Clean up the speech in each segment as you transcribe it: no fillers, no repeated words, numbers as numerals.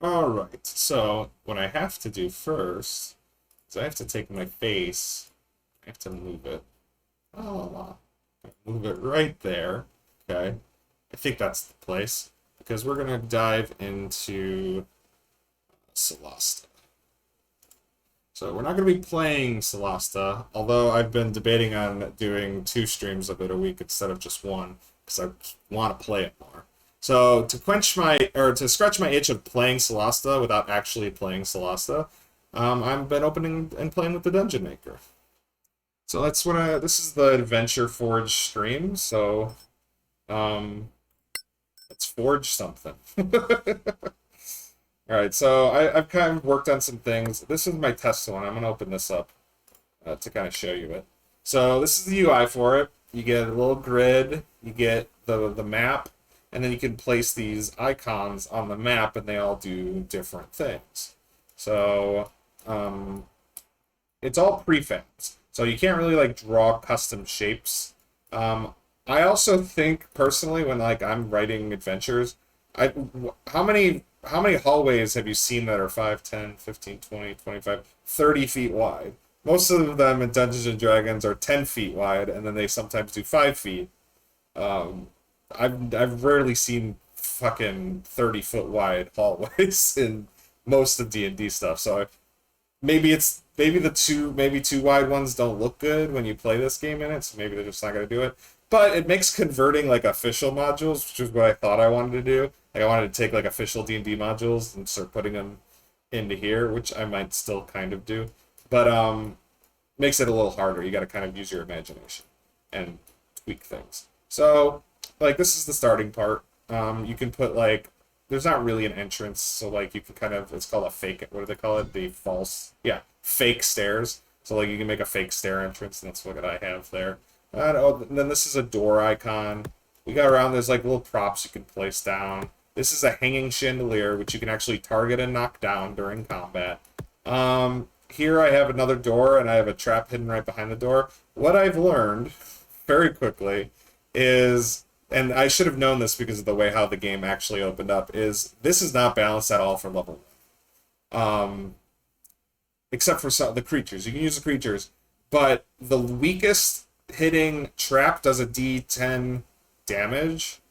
Alright, so what I have to do first is I have to take my face, I have to move it. Oh, move it right there. Okay. I think that's the place. Because we're gonna dive into Solasta. So we're not gonna be playing Solasta, although I've been debating on doing 2 streams of it a week instead of just one, because I want to play it more. So to scratch my itch of playing Solasta without actually playing Solasta, I've been opening and playing with the Dungeon Maker. So this is the Adventure Forge stream, so let's forge something. Alright, so I've kind of worked on some things. This is my test one. I'm gonna open this up to kind of show you it. So this is the UI for it. You get a little grid, you get the map, and then you can place these icons on the map and they all do different things. So it's all prefabs. So you can't really like draw custom shapes. I also think personally when like I'm writing adventures, I how many hallways have you seen that are 5, 10, 15, 20, 25, 30 feet wide? Most of them in Dungeons and Dragons are 10 feet wide, and then they sometimes do 5 feet. I've rarely seen fucking 30-foot wide hallways in most of D&D stuff. So maybe two wide ones don't look good when you play this game in it, so maybe they're just not gonna do it. But it makes converting like official modules, which is what I thought I wanted to do. Like I wanted to take like official D&D modules and start putting them into here, which I might still kind of do. But makes it a little harder. You got to kind of use your imagination and tweak things. So like this is the starting part. You can put like there's not really an entrance, so like you can kind of it's called a fake. What do they call it? The false, yeah, fake stairs. So like you can make a fake stair entrance, and that's what I have there. And then this is a door icon. We got around, there's like little props you can place down. This is a hanging chandelier, which you can actually target and knock down during combat. Here I have another door, and I have a trap hidden right behind the door. What I've learned very quickly is, and I should have known this because of the way how the game actually opened up, is this is not balanced at all for level 1. Except for the creatures. You can use the creatures, but the weakest hitting trap does a D10 damage,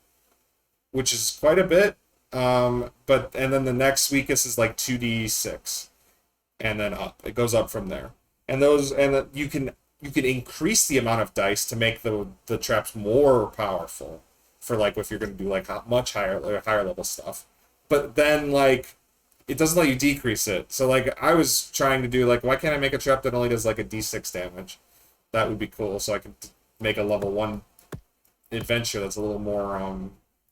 which is quite a bit. And then the next weakest is like 2d6, and then up. It goes up from there. You can increase the amount of dice to make the traps more powerful for like if you're going to do like much higher level stuff. But then like it doesn't let you decrease it. So like I was trying to do like why can't I make a trap that only does like a d6 damage? That would be cool. So I could make a level 1 adventure that's a little more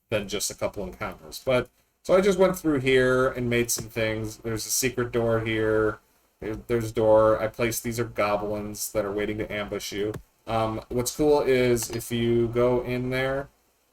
than just a couple encounters. But so I just went through here and made some things. There's a secret door here. There's a door. I placed these are goblins that are waiting to ambush you. What's cool is if you go in there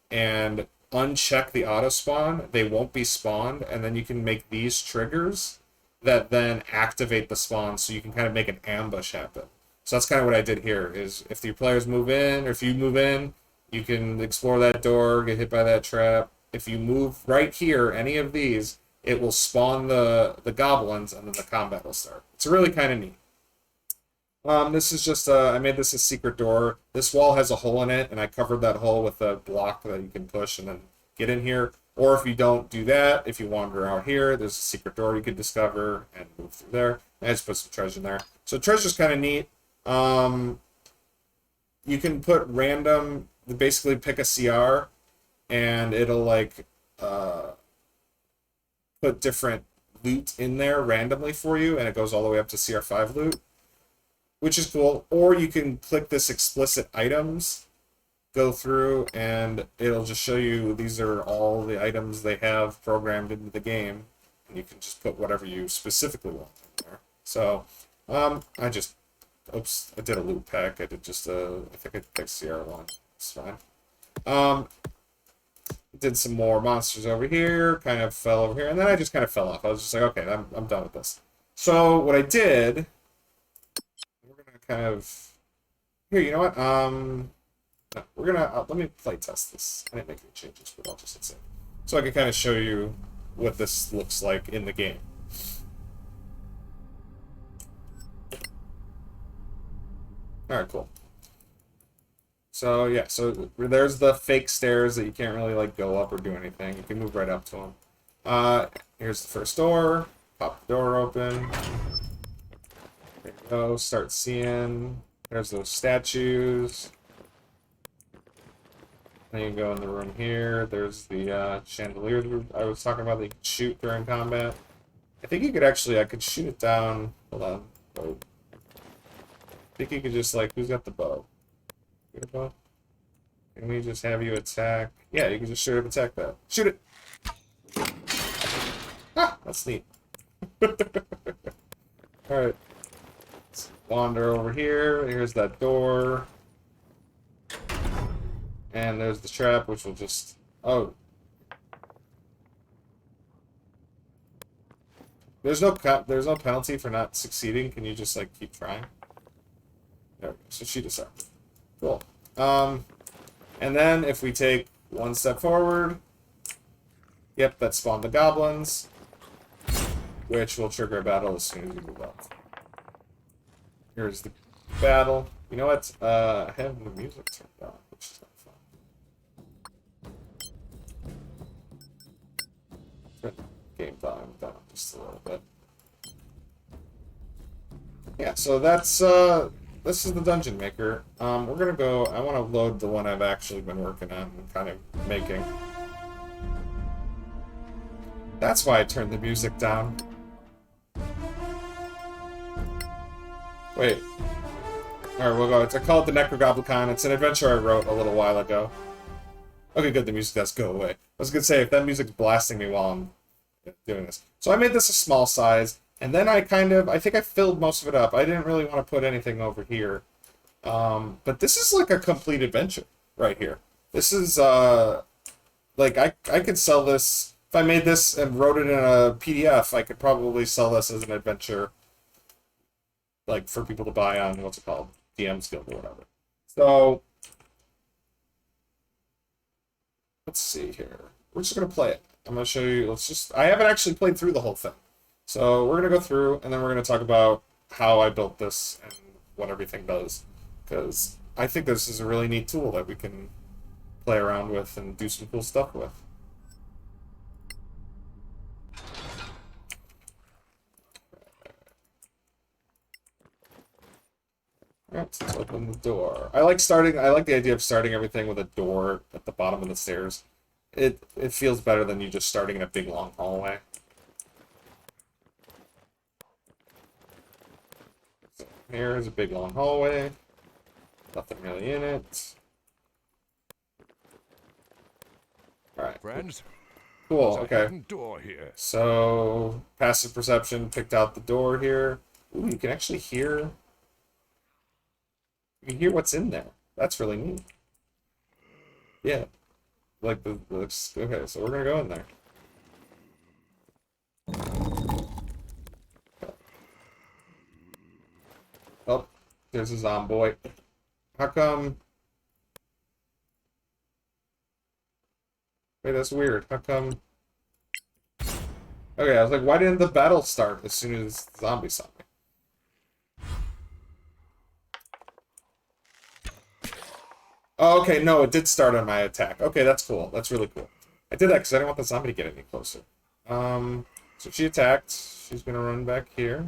and uncheck the auto spawn, they won't be spawned, and then you can make these triggers that then activate the spawn, so you can kind of make an ambush happen. So that's kind of what I did here. Is if your players move in, or if you move in, you can explore that door, get hit by that trap. If you move right here, any of these, it will spawn the goblins, and then the combat will start. It's really kind of neat. This is just, I made this a secret door. This wall has a hole in it, and I covered that hole with a block that you can push and then get in here. Or if you don't do that, if you wander out here, there's a secret door you can discover and move through there. I just put some treasure in there. So treasure's kind of neat. You can put random, basically pick a CR, and it'll like put different loot in there randomly for you, and it goes all the way up to CR5 loot, which is cool. Or you can click this explicit items, go through, and it'll just show you these are all the items they have programmed into the game, and you can just put whatever you specifically want in there. So I did a loot pack. I did just I think I picked CR1. It's fine. Did some more monsters over here, kind of fell over here, and then I just kind of fell off. I was just like, okay, I'm done with this. So what I did, we're gonna kind of here. You know what? No, we're gonna let me play test this. I didn't make any changes, but I'll just hit save, so I can kind of show you what this looks like in the game. Alright, cool. So, yeah, so there's the fake stairs that you can't really, like, go up or do anything. You can move right up to them. Here's the first door. Pop the door open. There you go. Start seeing. There's those statues. Then you can go in the room here. There's the chandelier that I was talking about that you can shoot during combat. I think you could actually, I could shoot it down. Hold on. Oh. I think you could just, like, who's got the bow? You got a bow? Can we just have you attack? Yeah, you can just straight up attack that. Shoot it! Ah, that's neat. Alright. Let's wander over here. Here's that door. And there's the trap, which will just... Oh. There's no penalty for not succeeding. Can you just, like, keep trying? There we go. So she decided. Cool. And then if we take one step forward... Yep, that spawned the goblins. Which will trigger a battle as soon as you move up. Here's the battle. You know what? I have the music turned on, which is not fun. Turn game volume down just a little bit. Yeah, so that's this is the Dungeon Maker. We're gonna go. I want to load the one I've actually been working on and kind of making. That's why I turned the music down. Wait. Alright, we'll go. I call it the Necrogoblicon. It's an adventure I wrote a little while ago. Okay, good. The music does go away. I was gonna say, if that music's blasting me while I'm doing this. So I made this a small size, and then I think I filled most of it up. I didn't really want to put anything over here. But this is like a complete adventure right here. This is, like, I could sell this. If I made this and wrote it in a PDF, I could probably sell this as an adventure, like, for people to buy on, what's it called? DM's Guild or whatever. So, let's see here. We're just going to play it. I'm going to show you, I haven't actually played through the whole thing. So, we're going to go through, and then we're going to talk about how I built this and what everything does. Because I think this is a really neat tool that we can play around with and do some cool stuff with. Alright, let's open the door. I like the idea of starting everything with a door at the bottom of the stairs. It feels better than you just starting in a big long hallway. So here's a big long hallway. Nothing really in it. Alright. Friends? Cool, okay. Door here. So passive perception picked out the door here. Ooh, you can actually hear. You can hear what's in there. That's really neat. Yeah. Like the okay, so we're gonna go in there. Oh, there's a zomboid. How come? Wait, that's weird. How come? Okay, I was like, why didn't the battle start as soon as the zombie saw me? Oh, okay, no, it did start on my attack. Okay, that's cool. That's really cool. I did that because I didn't want the zombie to get any closer. So she attacked. She's gonna run back here.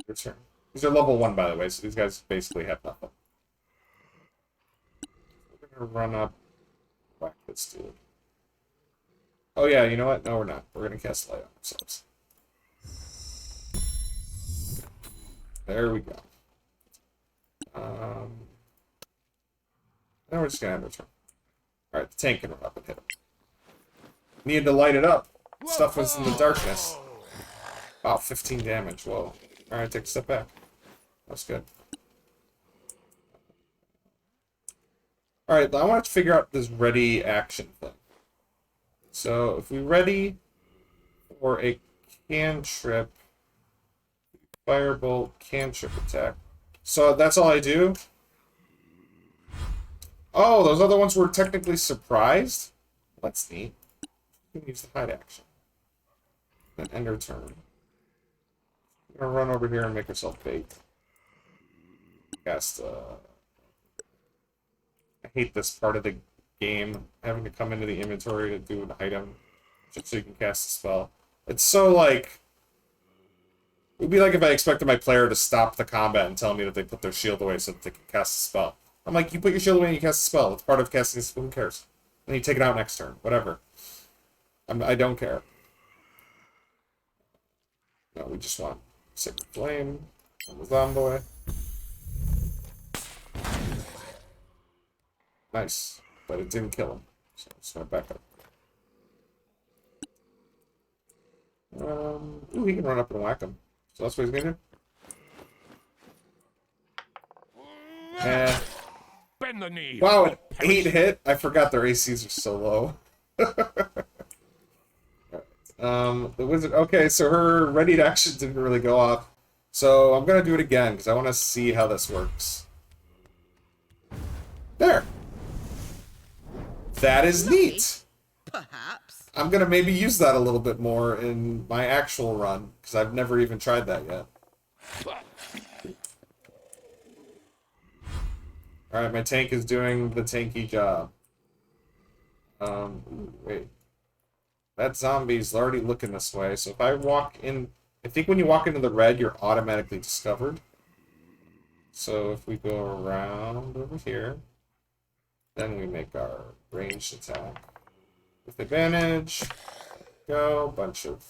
Return. These are level 1, by the way, so these guys basically have nothing. We're gonna run up. Whack this dude. Oh yeah, you know what? No, we're not. We're gonna cast light on ourselves. There we go. Now we're just gonna have a turn. Alright, the tank can run up and hit him. Needed to light it up. Stuff was in the darkness. Wow, 15 damage. Whoa. Alright, take a step back. That's good. Alright, I want to figure out this ready action thing. So, if we ready for a cantrip, firebolt, cantrip attack. So, that's all I do? Oh, those other ones were technically surprised? That's neat. You can use the hide action. An ender turn. I'm gonna run over here and make herself bait. Cast, I hate this part of the game, having to come into the inventory to do an item, just so you can cast a spell. It's so, like... It would be like if I expected my player to stop the combat and tell me that they put their shield away so that they can cast a spell. I'm like, you put your shield away and you cast a spell. It's part of casting a spell. Who cares? And you take it out next turn. Whatever. I don't care. No, we just want Sacred Flame on the Zomboy. Nice. But it didn't kill him. So it's gonna back up. Ooh, he can run up and whack him. So that's what he's gonna do. Eh. Bend the knee. Wow, an 8 hit? I forgot their ACs are so low. The wizard. Okay, so her readied action didn't really go off. So I'm gonna do it again because I want to see how this works. There. That is neat. Perhaps. I'm gonna maybe use that a little bit more in my actual run because I've never even tried that yet. Alright, my tank is doing the tanky job. Wait. That zombie's already looking this way, so if I walk in... I think when you walk into the red, you're automatically discovered. So if we go around over here, then we make our ranged attack. With advantage, go, bunch of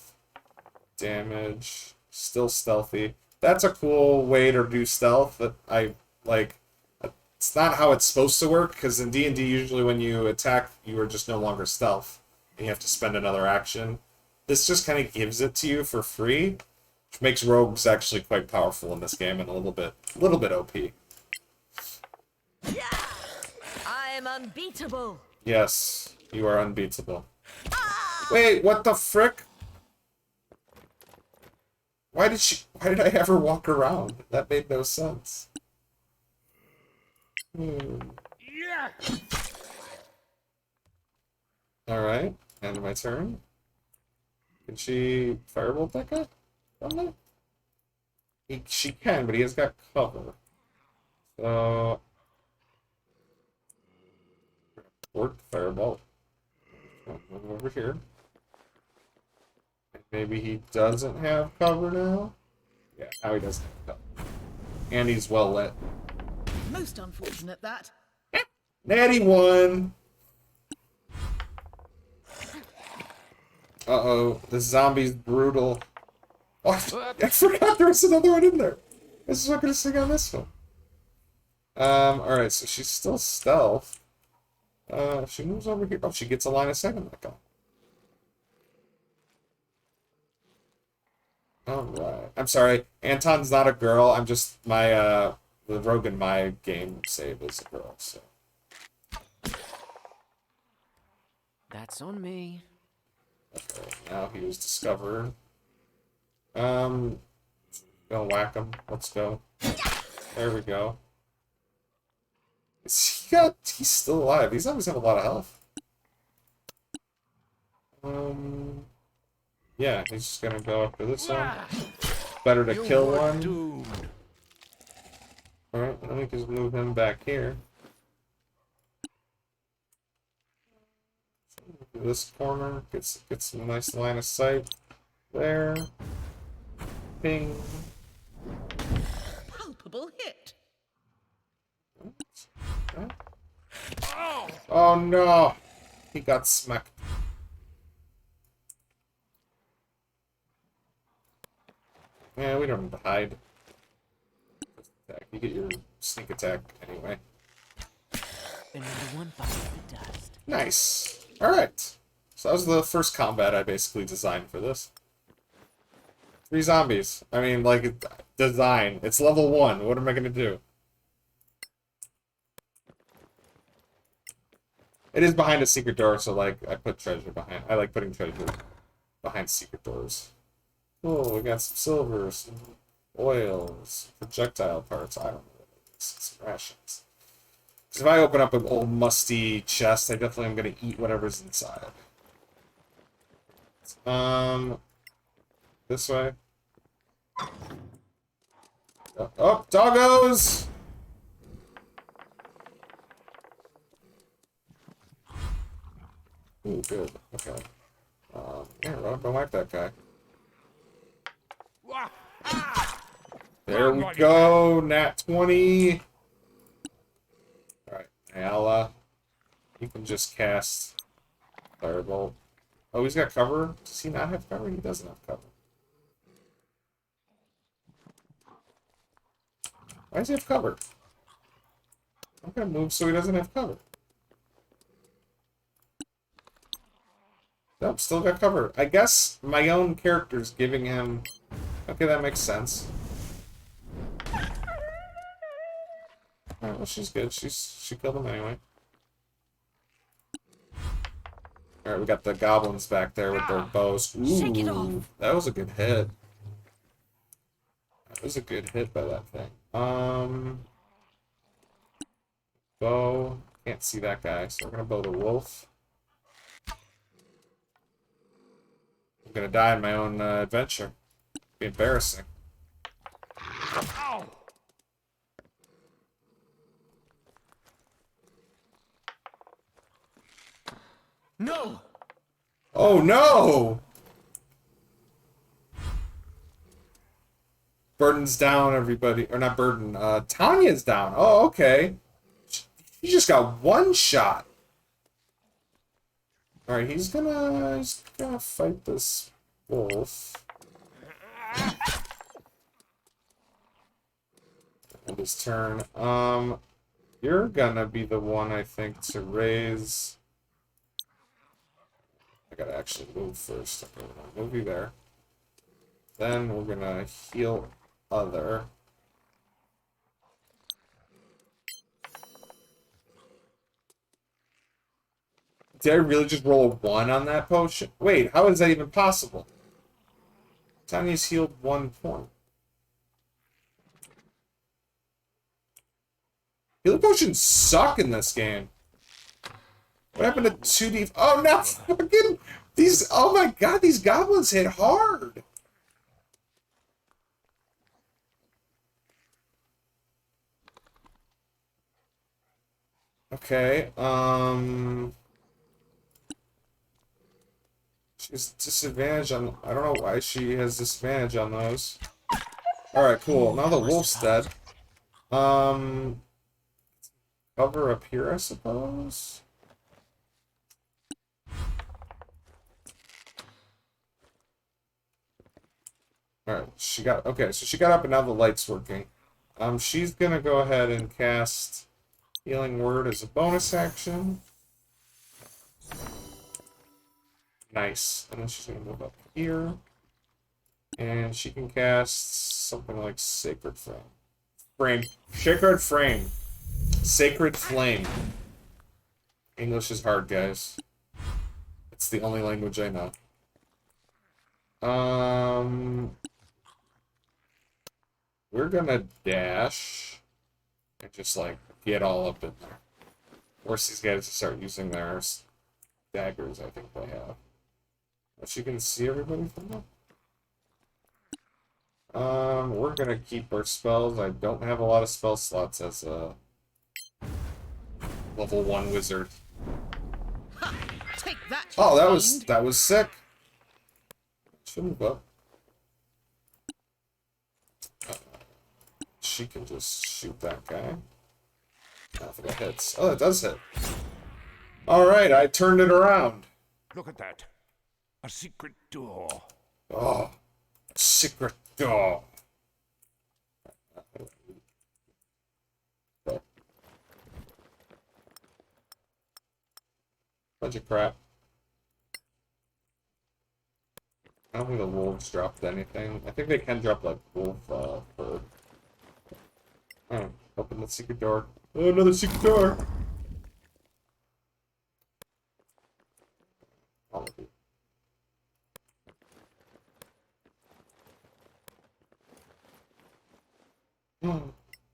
damage, still stealthy. That's a cool way to do stealth that I like. It's not how it's supposed to work, because in D&D, usually when you attack, you are just no longer stealth, and you have to spend another action. This just kind of gives it to you for free, which makes rogues actually quite powerful in this game and a little bit OP. Yeah! I'm unbeatable. Yes, you are unbeatable. Wait, what the frick? Why did I ever walk around? That made no sense. Yeah. Alright, end of my turn. Can she firebolt that guy? From there? She can, but he has got cover. So... Work firebolt. Move over here. And maybe he doesn't have cover now? Yeah, now he doesn't have cover. And he's well lit. Most unfortunate that. Natty 1! Uh-oh, the zombie's brutal. Oh, I forgot there was another one in there. This is not gonna sing on this one. Alright, so she's still stealth. She moves over here. Oh, she gets a line of sight on that guy. Alright. I'm sorry, Anton's not a girl. I'm just, the rogue in my game save is a girl, so. That's on me. Okay, now he was discovered. Gonna whack him. Let's go. There we go. He's still alive. These zombies have a lot of health. Yeah, he's just gonna go after this one. Better to kill one. Alright, then we can just move him back here. This corner gets a nice line of sight. There. Ping. Palpable hit. Okay. Oh no! He got smacked. Yeah, we don't need to hide. You get your sneak attack anyway. Another one bites the dust. Nice. Alright. So that was the first combat I basically designed for this. 3 zombies. I mean, like, design. It's level 1. What am I gonna do? It is behind a secret door, so, like, I put treasure behind. I like putting treasure behind secret doors. Oh, we got some silver, some oils, projectile parts. I don't know what it is. Some rations. Because if I open up an old musty chest, I definitely am going to eat whatever's inside. This way. Oh, doggos! Ooh, good. Okay. Yeah, run up and whack that guy. Wah! Ah! There Run, we Roddy. go, nat 20. Alright, Ayala. You can just cast Firebolt. Oh, he's got cover? Does he not have cover? He doesn't have cover. Why does he have cover? I'm gonna move so he doesn't have cover. Nope, still got cover. I guess my own character's giving him... Okay, that makes sense. Alright, well, she's good. She killed him anyway. Alright, we got the goblins back there with their bows. Shake it Ooh, off. that was a good hit. That was a good hit by that thing. Bow. Can't see that guy, so we're gonna bow the wolf. I'm gonna die in my own adventure. Be embarrassing. Ow! No! Oh no! Burden's down, everybody. Or not Burden. Tanya's down. Oh, okay. He just got one shot. Alright, he's gonna fight this wolf. End his turn. You're gonna be the one, I think, to raise. I gotta actually move first. Okay, I'll move you there. Then we're gonna heal other. Did I really just roll a 1 on that potion? Wait, how is that even possible? Tanya's healed 1 point. Healing potions suck in this game. What happened to 2D? Oh no! Fucking these! Oh my god! These goblins hit hard. Okay. She's disadvantage on. I don't know why she has disadvantage on those. All right, cool. Now the wolf's dead. Cover up here, I suppose. Alright, she got... Okay, so she got up and now the light's working. She's gonna go ahead and cast Healing Word as a bonus action. Nice. And then she's gonna move up here. And she can cast something like Sacred Flame. Sacred Flame. Sacred Flame. English is hard, guys. It's the only language I know. We're gonna dash and just like get all up in there. Force these guys to start using their daggers. I think they have. If you can see everybody from there. We're gonna keep our spells. I don't have a lot of spell slots as a level 1 wizard. Ha! Take that. Oh, you fiend. that was sick. Should move up. She can just shoot that guy. Not if it hits. Oh, it does hit. Alright, I turned it around. Look at that. A secret door. Oh, secret door. Bunch of crap. I don't think the wolves dropped anything. I think they can drop like wolf bird. Oh, open the secret door. Oh, another secret door. All of you.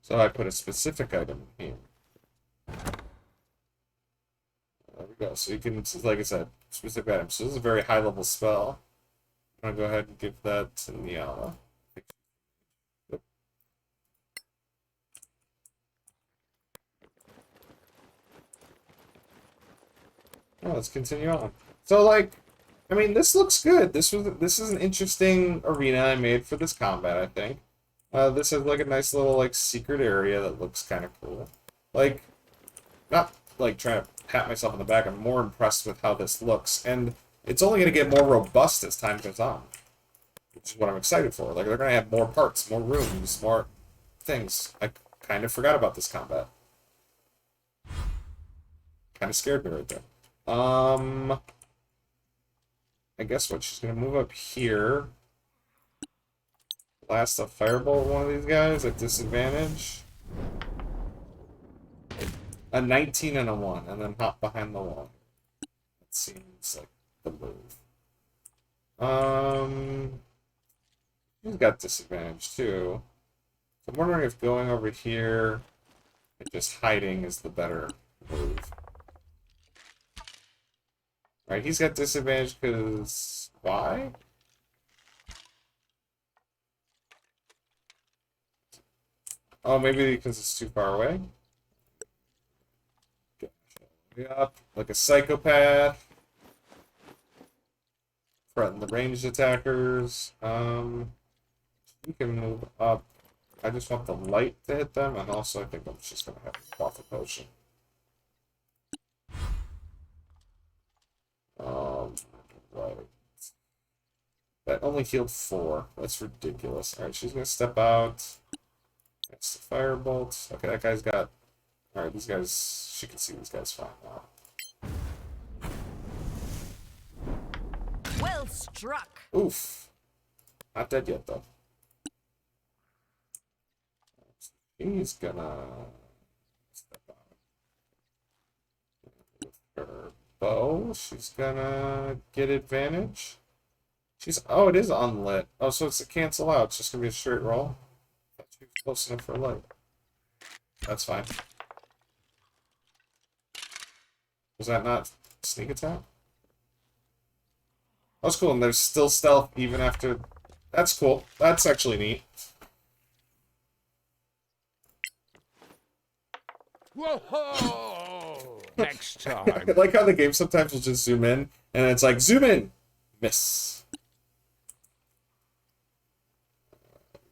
So I put a specific item here. There we go. So you can, like I said, specific items. So this is a very high level spell. I'm gonna go ahead and give that to Niala. Yep. Oh, let's continue on. So, like, I mean, this looks good. This is an interesting arena I made for this combat, I think. This has like a nice little like secret area that looks kind of cool. Like, not like trying to pat myself on the back. I'm more impressed with how this looks, and it's only going to get more robust as time goes on, which is what I'm excited for. Like, they're going to have more parts, more rooms, more things. I kind of forgot about this combat. Kind of scared me right there. I guess what, she's going to move up here. Blast a fireball at one of these guys at disadvantage. A 19 and a 1, and then hop behind the wall. That seems like the move. He's got disadvantage too. So I'm wondering if going over here and just hiding is the better move. Alright, he's got disadvantage because... why? Oh, maybe because it's too far away? Up like a psychopath. Threaten the ranged attackers. We can move up. I just want the light to hit them, and also I think I'm just gonna have to quaff a potion. Right. That only healed 4. That's ridiculous. Alright, she's gonna step out. That's the firebolt. Okay, that guy's got... Alright, these guys... She can see these guys fine now. Well struck. Oof. Not dead yet, though. She's gonna... step out. With her bow, she's gonna get advantage. She's... Oh, it is unlit. Oh, so it's a cancel out. It's just gonna be a straight roll. She's close enough for light. That's fine. Was that not sneak attack? That's cool, and there's still stealth even after... That's cool. That's actually neat. Whoa! Next time. I like how the game sometimes will just zoom in, and it's like, zoom in! Miss.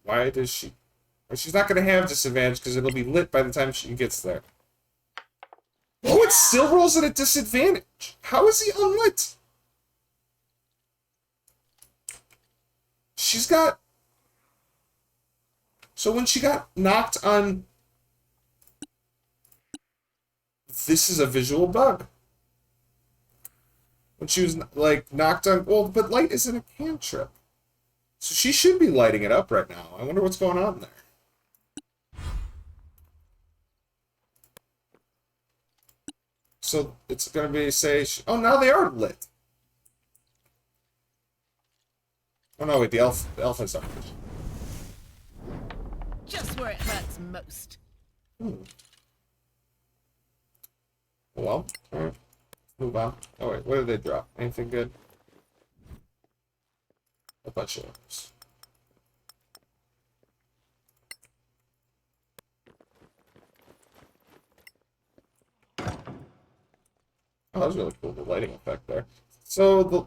Why does she... Well, she's not going to have disadvantage because it'll be lit by the time she gets there. Oh, it still rolls at a disadvantage. How is he unlit? She's got... So when she got knocked on... This is a visual bug. When she was, like, knocked on... Well, but light isn't a cantrip. So she should be lighting it up right now. I wonder what's going on there. So it's going to be, say... Oh, now they are lit. Oh, no, wait, the elf has dark vision. Just where it hurts most. Well, alright. Move on. Oh, wait, what did they drop? Anything good? A bunch of those. Oh, that was really cool, the lighting effect there. So,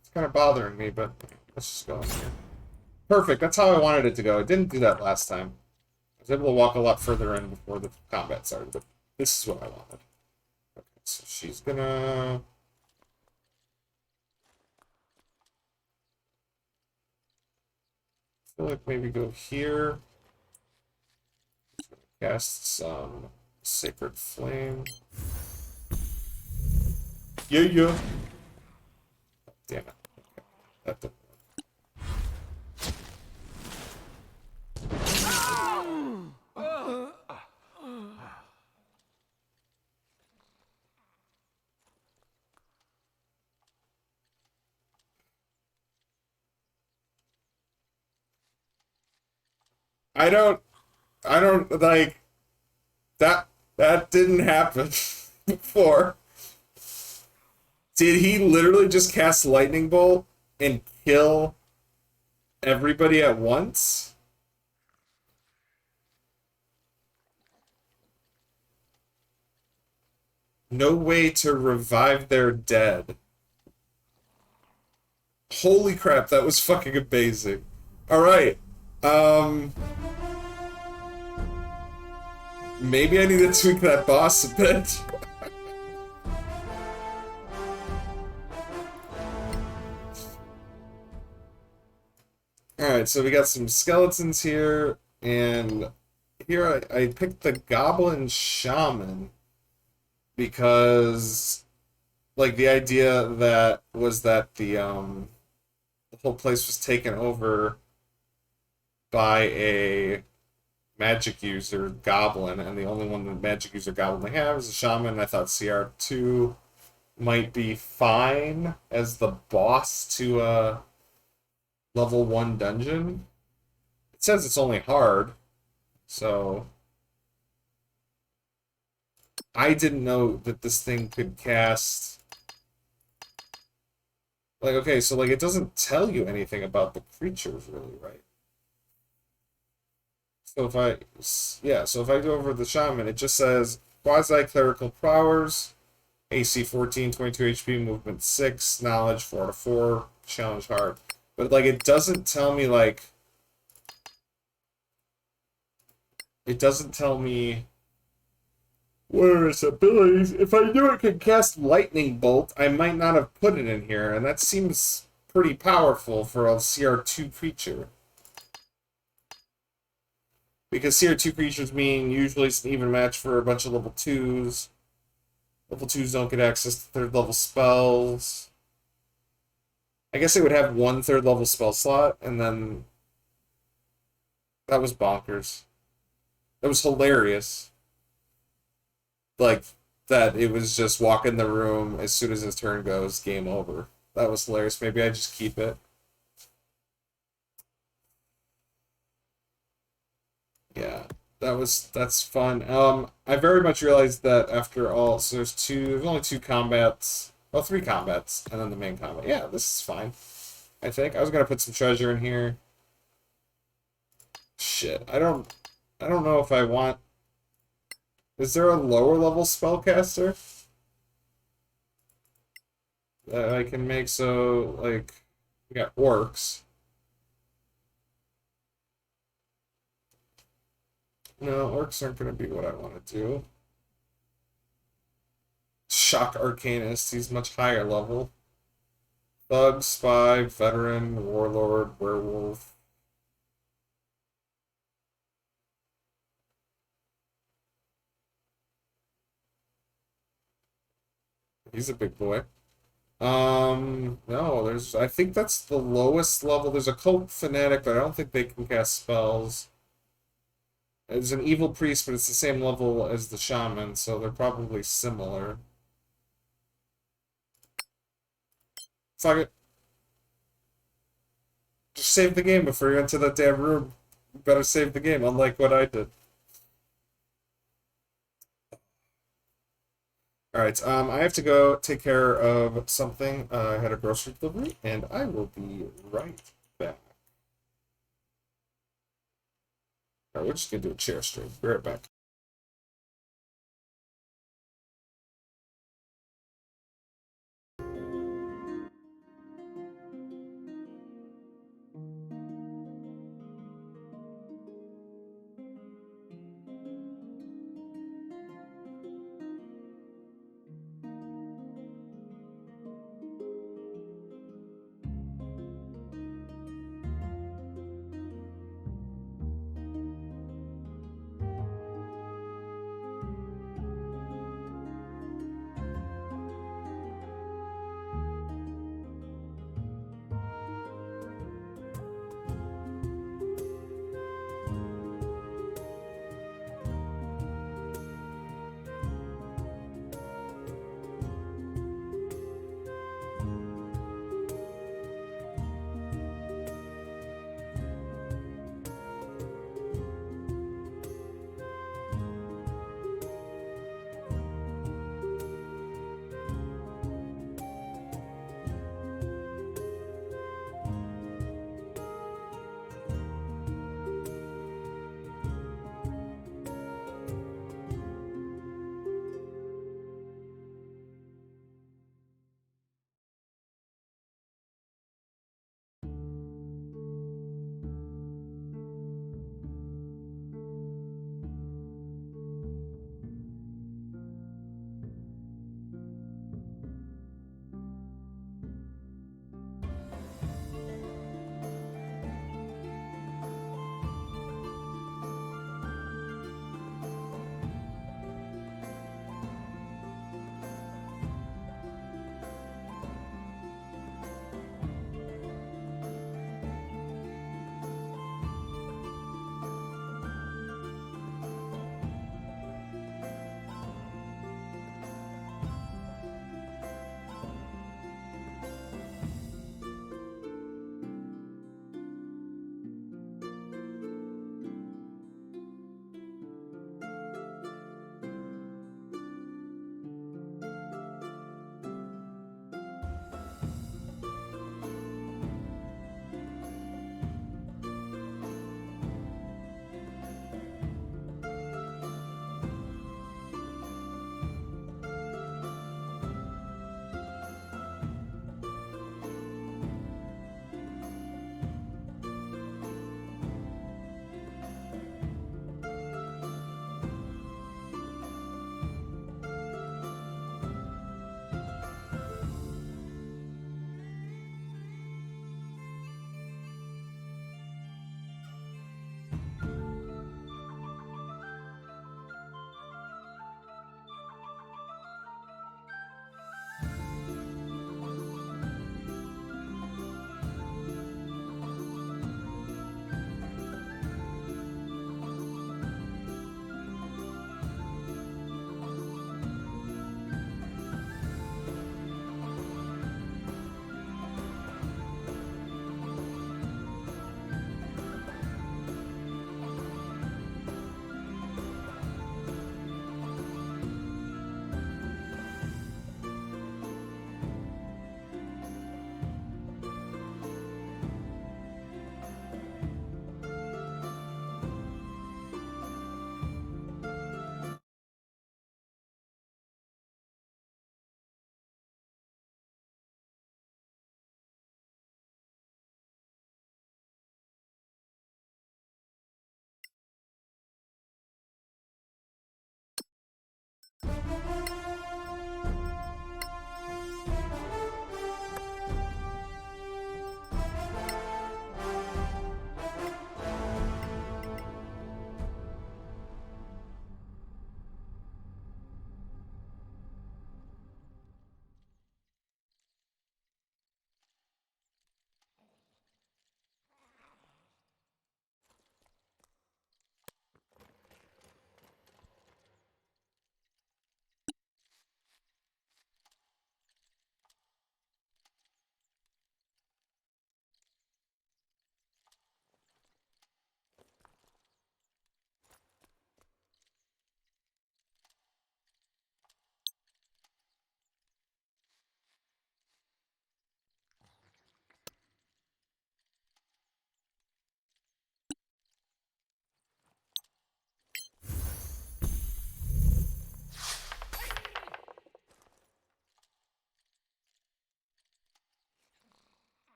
it's kind of bothering me, but let's just go in here. Perfect, that's how I wanted it to go. It didn't do that last time. I was able to walk a lot further in before the combat started, but this is what I wanted. Okay, so she's gonna... I feel like maybe go here. Cast some Sacred Flame. Yeah. Damn it. Okay. That didn't work. I don't like that didn't happen before. Did he literally just cast lightning bolt and kill everybody at once? No way to revive their dead. Holy crap, that was fucking amazing. Alright. Maybe I need to tweak that boss a bit. Alright, so we got some skeletons here, and here I picked the Goblin Shaman because, like, the idea that was that the whole place was taken over by a magic user goblin, and the only one the magic user goblin they have is a shaman. I thought CR2 might be fine as the boss to a level 1 dungeon. It says it's only hard, so I didn't know that this thing could cast. Like, okay, so like it doesn't tell you anything about the creatures really, right? So if I, yeah, so if I go over the shaman, it just says quasi-clerical powers, AC 14, 22 HP, movement 6, knowledge 4 to 4, challenge hard. But like it doesn't tell me like, it doesn't tell me what are its abilities. If I knew it could cast lightning bolt, I might not have put it in here, and that seems pretty powerful for a CR2 creature. Because CR2 creatures mean usually it's an even match for a bunch of level 2s. Level 2s don't get access to 3rd level spells. I guess they would have one 3rd level spell slot, and then that was bonkers. That was hilarious. Like, that it was just walk in the room, as soon as his turn goes, game over. That was hilarious. Maybe I just keep it. Yeah, that's fun. I very much realized that after all, so there's only 2 combats, well, 3 combats, and then the main combat. Yeah, this is fine. I think I was gonna put some treasure in here. Shit, I don't know if I want. Is there a lower level spellcaster that I can make? So like, we got orcs. No, orcs aren't going to be what I want to do. Shock Arcanist, he's much higher level. Thug, Spy, Veteran, Warlord, Werewolf. He's a big boy. No, I think that's the lowest level. There's a Cult Fanatic, but I don't think they can cast spells. There's an Evil Priest, but it's the same level as the Shaman, so they're probably similar. Fuck it. Just save the game before you enter that damn room. You better save the game, unlike what I did. Alright, I have to go take care of something. I had a grocery delivery, and I will be right back. Alright, we're just gonna do a chair stream. Be right back.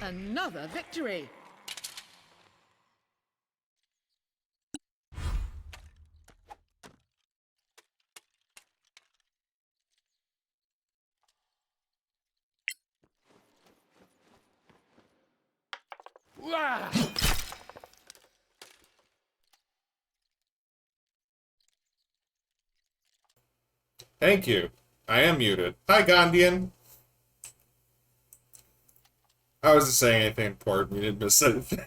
Another victory. Ah! Thank you. I am muted. Hi, Gondian. I wasn't saying anything important. You didn't miss anything.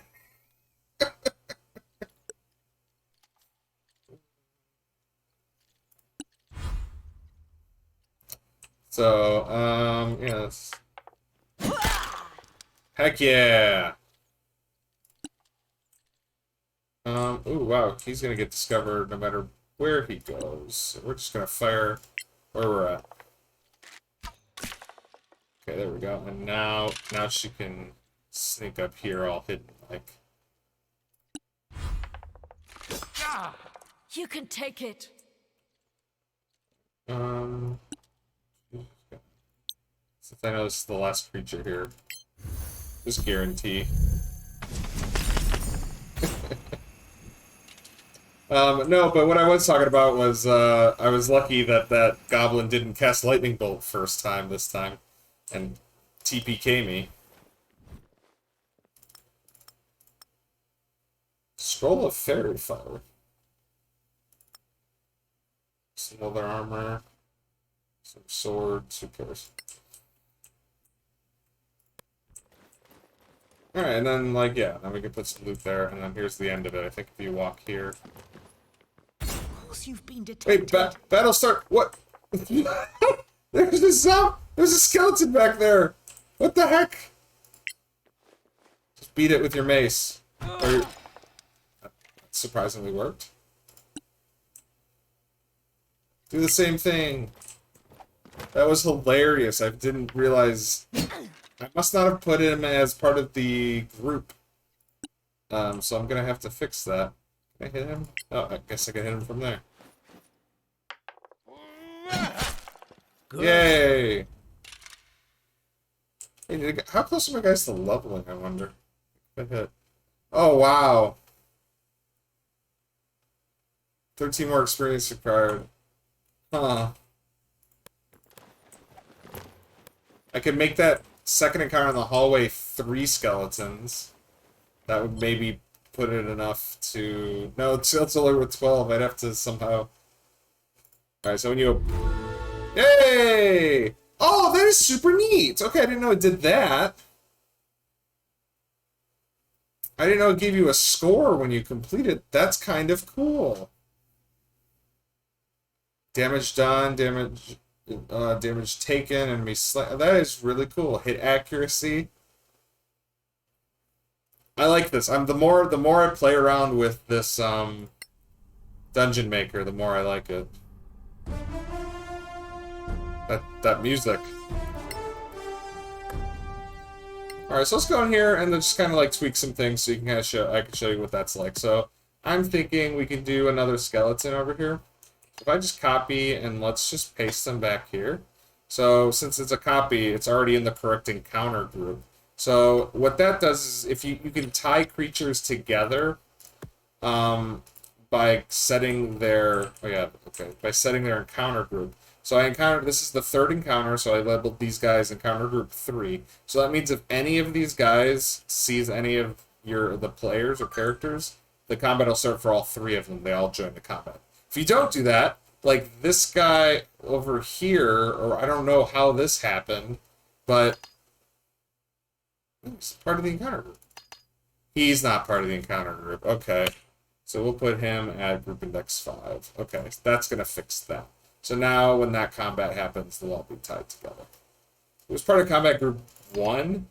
So, yes. Heck yeah. Ooh, wow. He's gonna get discovered no matter where he goes. So we're just gonna fire where we're at. Okay, there we go. And now she can sneak up here all hidden, like. Ah! You can take it. Since I know this is the last creature here, just guarantee. No, but what I was talking about was, I was lucky that that goblin didn't cast lightning bolt first time this time, and TPK me. Scroll of Fairy Fire. Some other armor. Some swords, who cares? Alright, and then, like, yeah, then we can put some loot there, and then here's the end of it. I think if you walk here... Of course you've been Wait, detected. battle start. What? There's a skeleton back there. What the heck? Just beat it with your mace. Or, that surprisingly worked. Do the same thing. That was hilarious. I didn't realize. I must not have put him as part of the group. So I'm gonna have to fix that. Can I hit him? Oh, I guess I can hit him from there. Good. Yay! Hey, how close are my guys to leveling, I wonder? Good hit. Oh, wow. 13 more experience required. Huh. I could make that second encounter in the hallway 3 skeletons. That would maybe put it enough to... No, it's only with 12. I'd have to somehow... Alright, so when you... Yay! Oh, that is super neat! Okay, I didn't know it did that. I didn't know it gave you a score when you complete it. That's kind of cool. Damage done, damage taken, enemy slain. That is really cool. Hit accuracy. I like this. The more I play around with this dungeon maker, the more I like it. That music. Alright, so let's go in here and then just kind of like tweak some things so you can kind of show, I can show you what that's like. So I'm thinking we can do another skeleton over here. If I just copy and let's just paste them back here. So since it's a copy, it's already in the correct encounter group. So what that does is if you can tie creatures together by setting their by setting their encounter group. So this is the third encounter, so I labeled these guys encounter group 3. So that means if any of these guys sees any of the players or characters, the combat will start for all 3 of them. They all join the combat. If you don't do that, like this guy over here, or I don't know how this happened, but he's part of the encounter group. He's not part of the encounter group. Okay. So we'll put him at group index 5. Okay, that's going to fix that. So now when that combat happens, they'll all be tied together. It was part of combat group 1,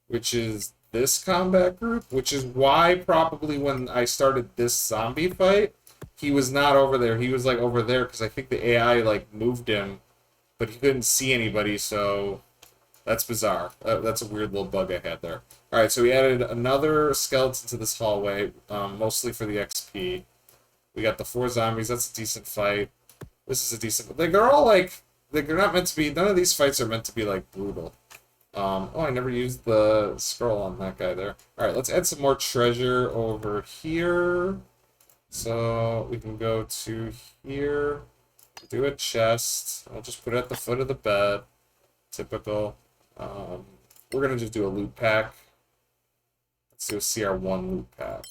which is this combat group, which is why probably when I started this zombie fight, he was not over there. He was like over there because I think the AI like moved him, but he couldn't see anybody, so that's bizarre. That's a weird little bug I had there. Alright, so we added another skeleton to this hallway, mostly for the XP. We got the 4 zombies. That's a decent fight. This is a decent... Like, they're all, like... They're not meant to be... None of these fights are meant to be, like, brutal. Oh, I never used the scroll on that guy there. Alright, let's add some more treasure over here. So we can go to here, do a chest. I'll just put it at the foot of the bed. Typical. We're gonna just do a loot pack. Let's do a CR1 loot pack.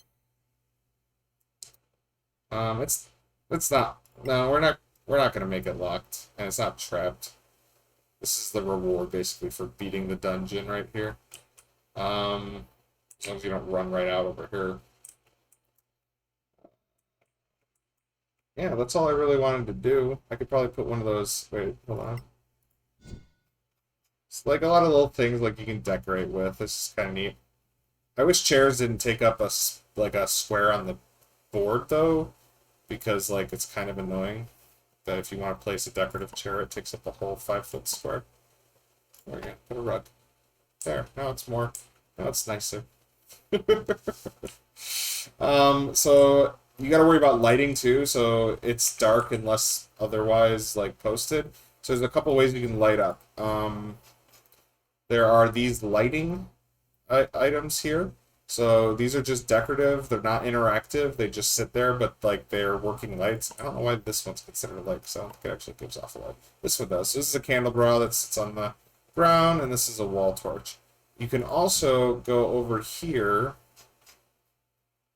It's not. No, we're not gonna make it locked, and it's not trapped. This is the reward basically for beating the dungeon right here. As long as you don't run right out over here. Yeah, that's all I really wanted to do. I could probably put one of those. Wait, hold on. It's like a lot of little things like you can decorate with. This is kind of neat. I wish chairs didn't take up a square on the board though, because like it's kind of annoying that if you want to place a decorative chair, it takes up the whole 5-foot square. There we go. Put a rug. There. Now it's more. Now it's nicer. So you got to worry about lighting too. So it's dark unless otherwise like posted. So there's a couple ways you can light up. There are these lighting items here. So these are just decorative. They're not interactive. They just sit there, but like they're working lights. I don't know why this one's considered a light, because I don't think it actually gives off a light. This one does. So this is a candelabra that sits on the ground, and this is a wall torch. You can also go over here,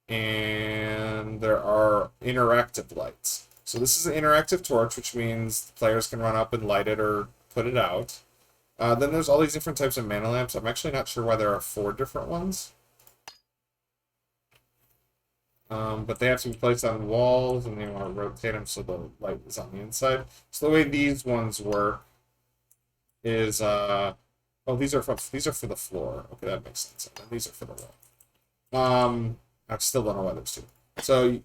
and there are interactive lights. So this is an interactive torch, which means the players can run up and light it or put it out. Then there's all these different types of mana lamps. I'm actually not sure why there are 4 different ones. But they have to be placed on walls, and you want to rotate them so the light is on the inside. So the way these ones work is, oh, these are for the floor. Okay, that makes sense. And these are for the wall. I still don't know why there's 2. So,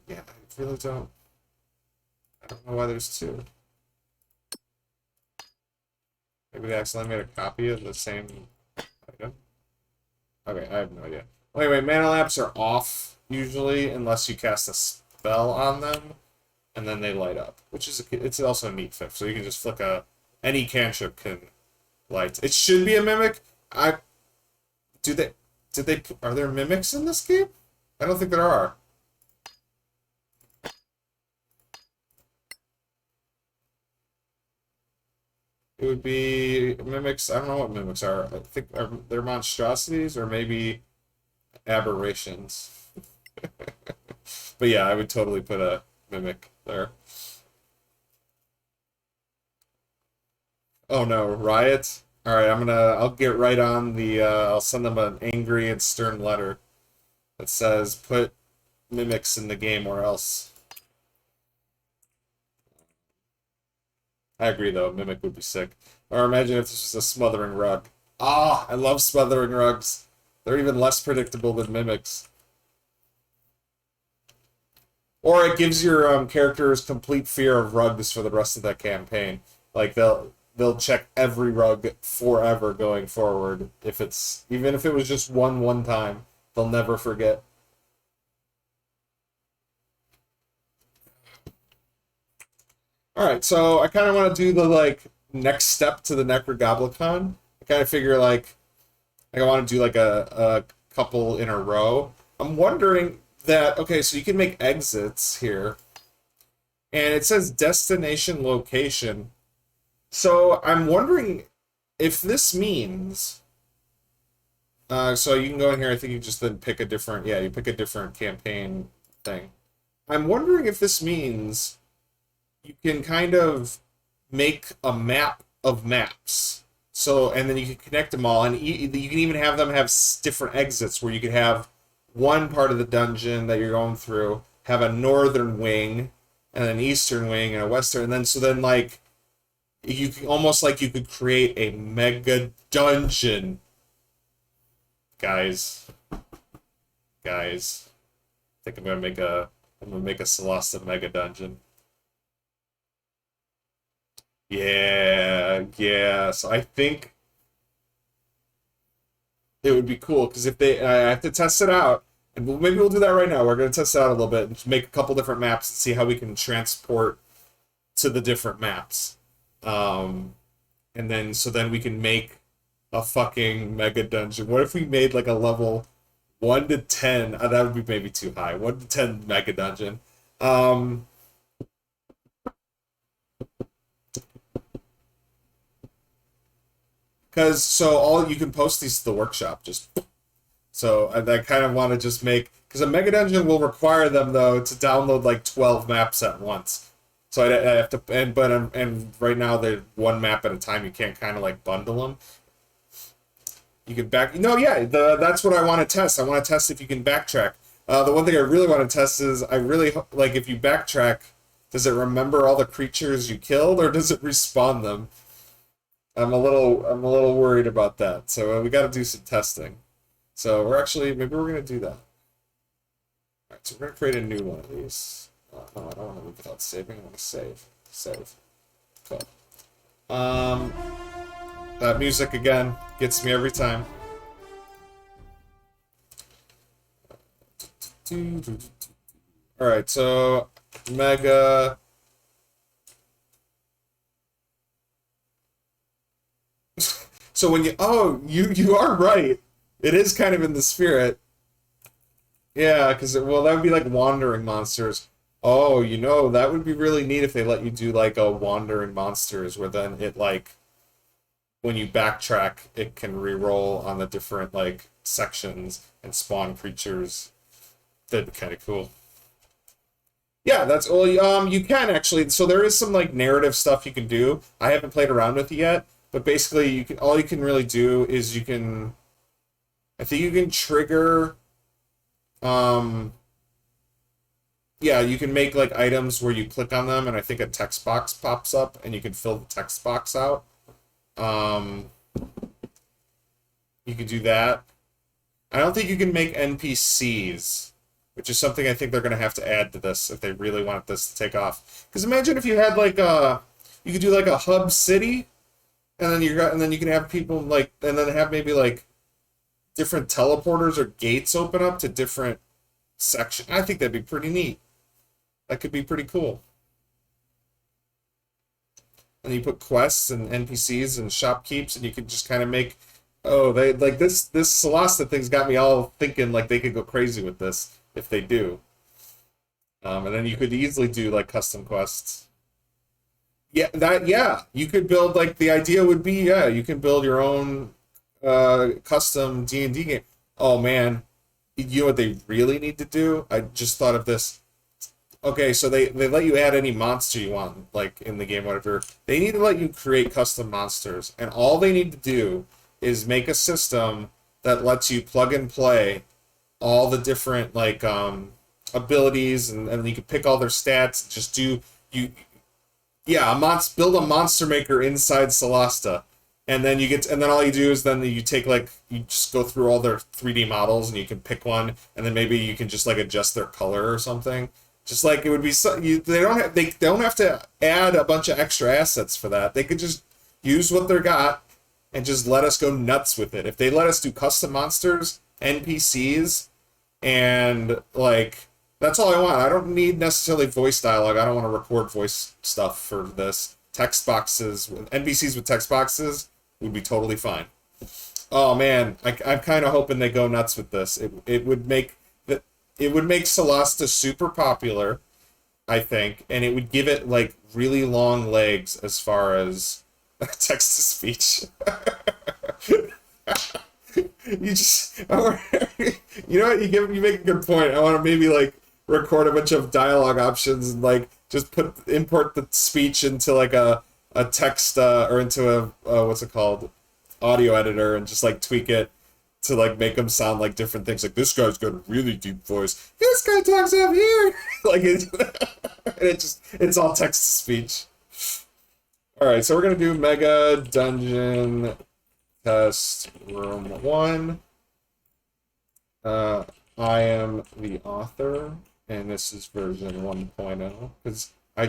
yeah, I really don't. I don't know why there's 2. Maybe they accidentally made a copy of the same item. Okay, I have no idea. Well, anyway, mana lamps are off usually unless you cast a spell on them, and then they light up, which is it's also a neat fix. So you can just flick any cantrip can light. It should be a mimic. Are there mimics in this game? I don't think there are. It would be mimics. I don't know what mimics are. I think they're monstrosities or maybe aberrations. But yeah, I would totally put a mimic there. Oh no, riot? Alright, I'll get right on the, I'll send them an angry and stern letter that says, put mimics in the game or else. I agree though, mimic would be sick. Or imagine if this was a smothering rug. Ah, I love smothering rugs. They're even less predictable than mimics. Or it gives your characters complete fear of rugs for the rest of that campaign. Like they'll check every rug forever going forward. Even if it was just one time, they'll never forget. Alright, so I kind of want to do the next step to the Necrogoblicon. I kind of figure I want to do a couple in a row. I'm wondering that, okay, so you can make exits here. And it says destination location. So I'm wondering if this means... so you can go in here, I think you just then pick a different... Yeah, you pick a different campaign thing. I'm wondering if this means you can kind of make a map of maps. So, and then you can connect them all, and you can even have them have different exits, where you could have one part of the dungeon that you're going through, have a northern wing, and an eastern wing, and a western, and then, so then, you can, almost like you could create a mega dungeon. Guys. I think I'm gonna make a Solasta mega dungeon. Yeah. So I think it would be cool because if I have to test it out, and maybe we'll do that right now. We're going to test it out a little bit and make a couple different maps and see how we can transport to the different maps. and then so then we can make a fucking mega dungeon. What if we made like a level 1 to 10? That would be maybe too high. 1 to 10 mega dungeon. Because so all you can post these to the workshop. Just so I kind of want to just make, because a mega dungeon will require them though to download like 12 maps at once. So I have to, and right now they're one map at a time. You can't kind of like bundle them. You can back. No, yeah, that's what I want to test. I want to test if you can backtrack. The one thing I really want to test is I really like if you backtrack, does it remember all the creatures you killed or does it respawn them? I'm a little worried about that. So we got to do some testing. So maybe we're gonna do that. All right, so we're gonna create a new one of these. No, I don't want to leave without saving. I want to save. Cool. That music again gets me every time. Alright, so Mega. So when you are right. It is kind of in the spirit. Yeah, because that would be like wandering monsters. Oh, that would be really neat if they let you do like a wandering monsters where then it like when you backtrack, it can re-roll on the different like sections and spawn creatures. That'd be kind of cool. Yeah, that's all. You can actually. So there is some like narrative stuff you can do. I haven't played around with it yet, but basically, all you can really do is you can. I think you can trigger. Yeah, you can make like items where you click on them, and I think a text box pops up, and you can fill the text box out. You could do that. I don't think you can make NPCs, which is something I think they're going to have to add to this if they really want this to take off. Because imagine if you had like you could do like a hub city, and then you can have people like, and then have maybe like different teleporters or gates open up to different sections. I think that'd be pretty neat. That could be pretty cool. And you put quests and NPCs and shopkeeps, and you could just kind of make. Oh, they like this Solasta thing's got me all thinking like they could go crazy with this if they do. And then you could easily do like custom quests. Yeah, you could build like the idea would be you can build your own custom D&D game. Oh man, you know what they really need to do? I just thought of this. Okay, so they let you add any monster you want, like in the game, whatever. They need to let you create custom monsters, and all they need to do is make a system that lets you plug and play all the different like abilities, and you can pick all their stats. And just build a monster maker inside Solasta. And then and then all you do is then you take like you just go through all their 3D models and you can pick one, and then maybe you can just like adjust their color or something. Just like it would be they don't have to add a bunch of extra assets for that. They could just use what they got and just let us go nuts with it. If they let us do custom monsters, NPCs, and like that's all I want. I don't need necessarily voice dialogue. I don't want to record voice stuff for this. Text boxes, NPCs with text boxes would be totally fine. Oh man, I'm kind of hoping they go nuts with this. It would make Solasta super popular, I think, and it would give it like really long legs as far as text to speech. You know what? You make a good point. I want to maybe like record a bunch of dialogue options and like just import the speech into like a text or into a what's it called, audio editor, and just like tweak it to like make them sound like different things. Like this guy's got a really deep voice. This guy talks up here. Like it's all text to speech. All right, so we're gonna do Mega Dungeon Test Room 1. I am the author, and this is version 1.0 because I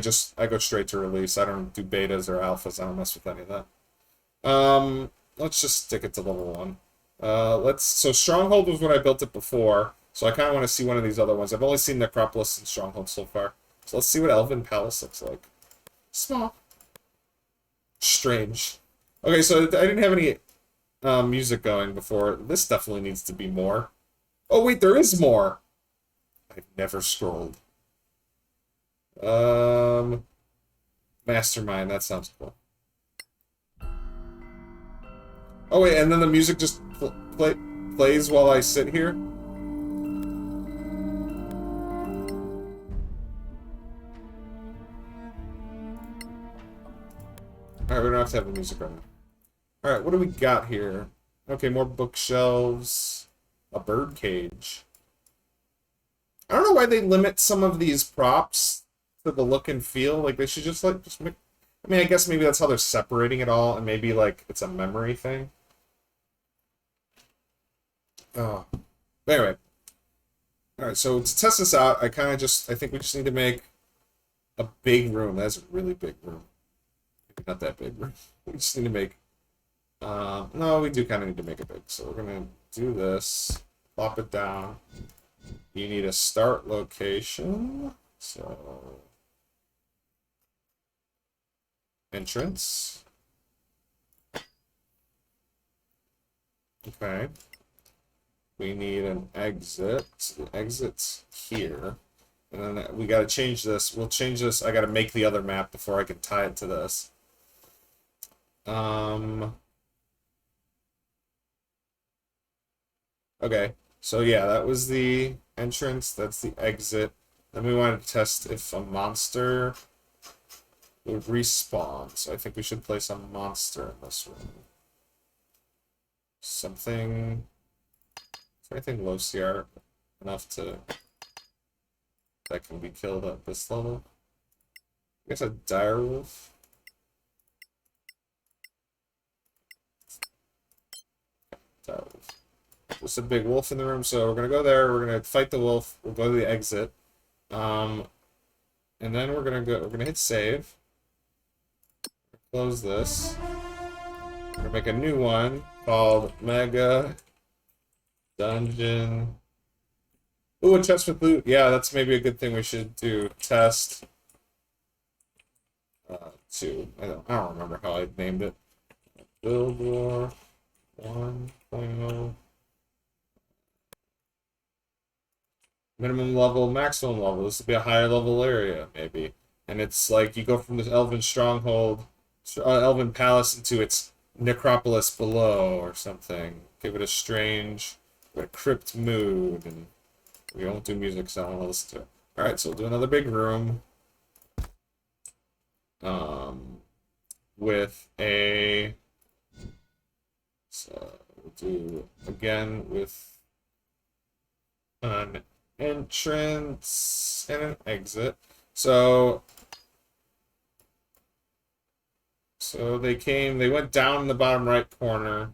go straight to release. I don't do betas or alphas. I don't mess with any of that. Let's just stick it to level 1. So Stronghold was when I built it before, so I kind of want to see one of these other ones. I've only seen Necropolis and Stronghold so far, so let's see what Elven Palace looks like. Small. Strange. Okay, so I didn't have any music going before. This definitely needs to be more. Oh wait, there is more. I've never scrolled. Mastermind. That sounds cool. Oh wait, and then the music just plays while I sit here. Alright, we don't have to have the music right now. Alright, what do we got here? Okay, more bookshelves. A bird cage. I don't know why they limit some of these props to the look and feel. Like, they should just, like, just make... I mean, I guess maybe that's how they're separating it all, and maybe, like, it's a memory thing. Oh. But anyway. Alright, so to test this out, I think we just need to make a big room. That's a really big room. Not that big room. We just need to make... no, we do kind of need to make it big. So we're going to do this. Plop it down. You need a start location. So... entrance. Okay. We need an exit. The exit's here. And then we gotta change this. We'll change this. I gotta make the other map before I can tie it to this. Okay. So yeah, that was the entrance. That's the exit. Then we wanted to test if a monster would respawn. So I think we should place a monster in this room. Something... is there anything low CR enough to... that can be killed at this level? I guess a dire wolf. Dire wolf. Just a big wolf in the room, so we're gonna go there. We're gonna fight the wolf. We'll go to the exit, and then we're gonna hit save. Close this. We're gonna make a new one called Mega Dungeon. Ooh, a chest with loot. Yeah, that's maybe a good thing we should do. Test 2. I don't remember how I named it. Build War 1.0. Minimum level, maximum level. This would be a higher level area, maybe. And it's like you go from this elven stronghold, elven palace, into its necropolis below or something. Give it a strange, a crypt mood, and we won't do music, so I don't want to listen to it. Alright, so we'll do another big room. With a... so we'll do, again, with an entrance and an exit. So they went down in the bottom right corner.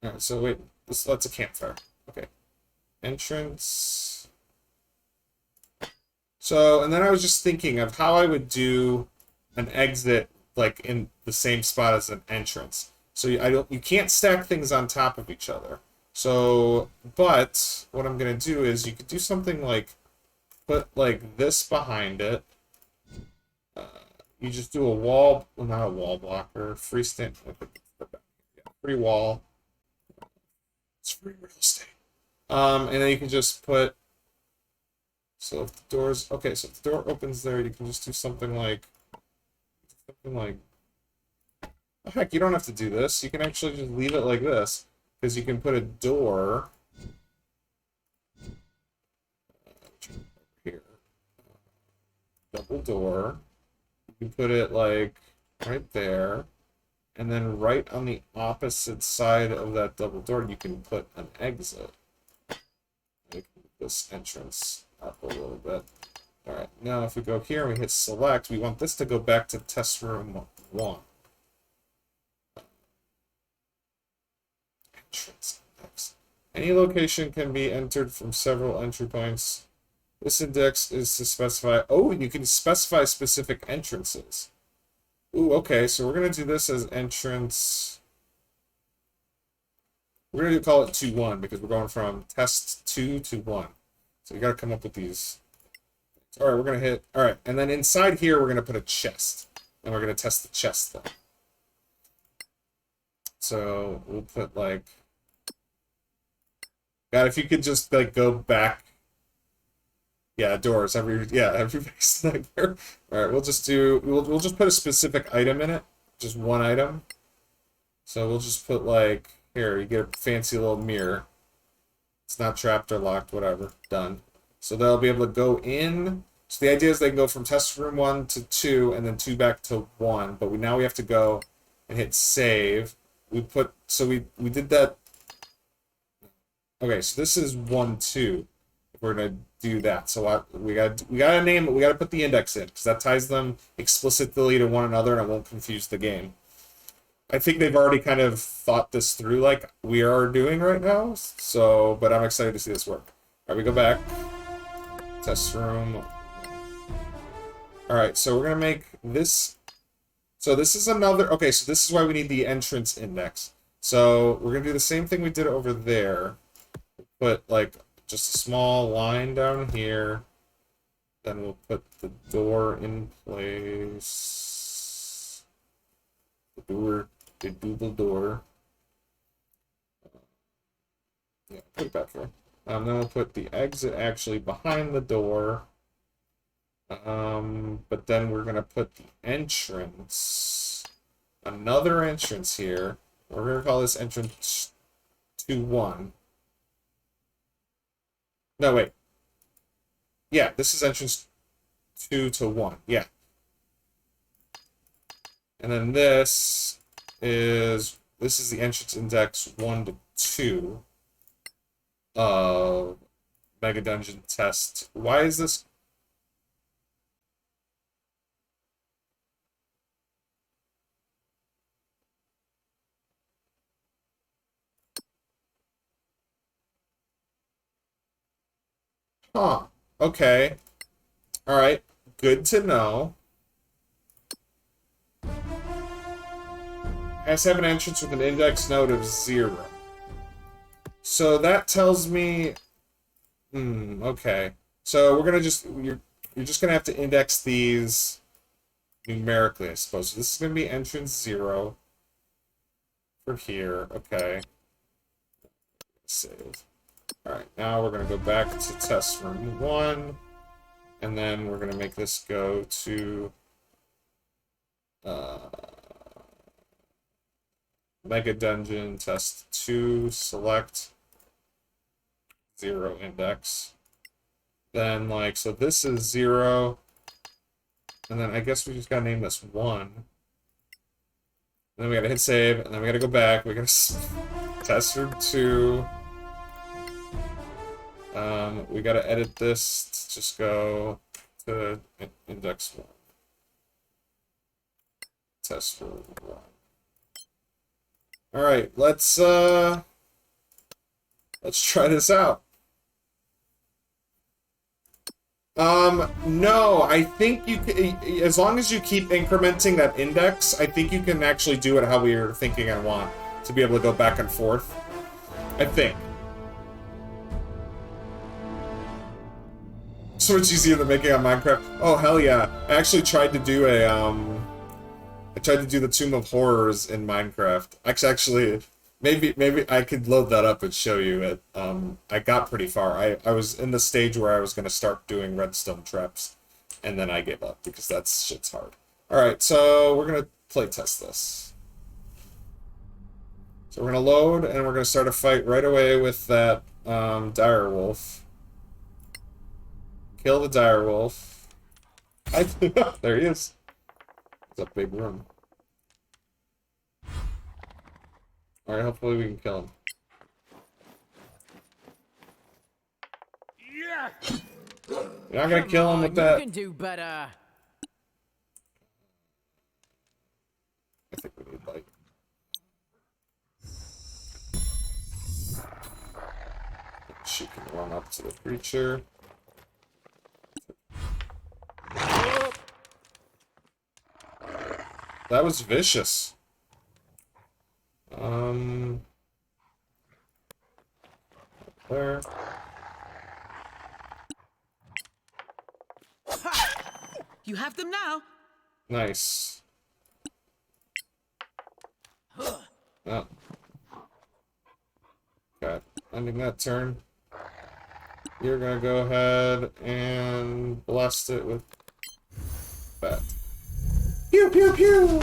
Alright, so wait, that's a campfire. Okay. Entrance. So, and then I was just thinking of how I would do an exit, like, in the same spot as an entrance. So you can't stack things on top of each other. So, but what I'm gonna do is you could do something like put like this behind it. You just do a wall, well, not a wall blocker, freestand, free wall. It's free real estate. And then you can just put. So if the doors, okay, so if the door opens there, you can just do something like. Oh, heck, you don't have to do this. You can actually just leave it like this, because you can put a door here, double door. You can put it like right there, and then right on the opposite side of that double door, you can put an exit. Make this entrance up a little bit. All right, now if we go here and we hit select, we want this to go back to test room 1. Entrance index. Any location can be entered from several entry points. This index is to specify... oh, you can specify specific entrances. Ooh, okay, so we're going to do this as entrance... we're going to call it 2-1 because we're going from test 2 to 1. So you got to come up with these. All right, we're going to hit... all right, and then inside here we're going to put a chest. And we're going to test the chest then. So we'll put like, God, if you could just like go back. Yeah, doors. Everybody's nightmare. All right, we'll just put a specific item in it, just one item. So we'll just put like here. You get a fancy little mirror. It's not trapped or locked. Whatever. Done. So they'll be able to go in. So the idea is they can go from test room 1 to 2, and then 2 back to 1. But now we have to go and hit save. We did that. Okay, so this is 1, 2. We're gonna do that. So we gotta name it. We gotta put the index in because that ties them explicitly to one another, and it won't confuse the game. I think they've already kind of thought this through, like we are doing right now. So, but I'm excited to see this work. All right, we go back. Test room. All right, so we're gonna make this. So this is another. Okay, so this is why we need the entrance index. So we're gonna do the same thing we did over there. Put like just a small line down here. Then we'll put the door in place. The double door. Yeah, put it back here. Then we'll put the exit actually behind the door. But then we're gonna put the entrance, another entrance here. We're gonna call this entrance 2-1. No, wait. Yeah, this is entrance 2 to 1. Yeah. And then this is the entrance index 1 to 2 of Mega Dungeon Test. Why is this? Huh. Okay. Alright. Good to know. Has to have an entrance with an index node of 0. So that tells me... okay. So we're gonna just... You're just gonna have to index these numerically, I suppose. So this is gonna be entrance 0 for here. Okay. Save. Alright, now we're going to go back to test room 1, and then we're going to make this go to Mega Dungeon Test 2, select 0 index. Then, like, so this is 0, and then I guess we just got to name this 1. And then we got to hit save, and then we got to go back. We got to test room 2. We gotta edit this to just go to index 1. Test for 1. Alright, let's try this out. No, I think you can, as long as you keep incrementing that index, I think you can actually do it how we were thinking I want, to be able to go back and forth. I think. So much easier than making on Minecraft. Oh hell yeah! I actually tried to do a I tried to do the Tomb of Horrors in Minecraft. Actually, maybe I could load that up and show you it. I got pretty far. I was in the stage where I was gonna start doing redstone traps, and then I gave up because that shit's hard. All right, so we're gonna play test this. So we're gonna load, and we're gonna start a fight right away with that dire wolf. Kill the dire wolf. There he is. It's a big room. Alright, hopefully we can kill him. Yeah. You're not gonna kill him with that. You can do better. I think we need like. She can run up to the creature. That was vicious. There. You have them now. Nice. Oh, ending that turn. You're gonna go ahead and blast it with that. Pew pew pew!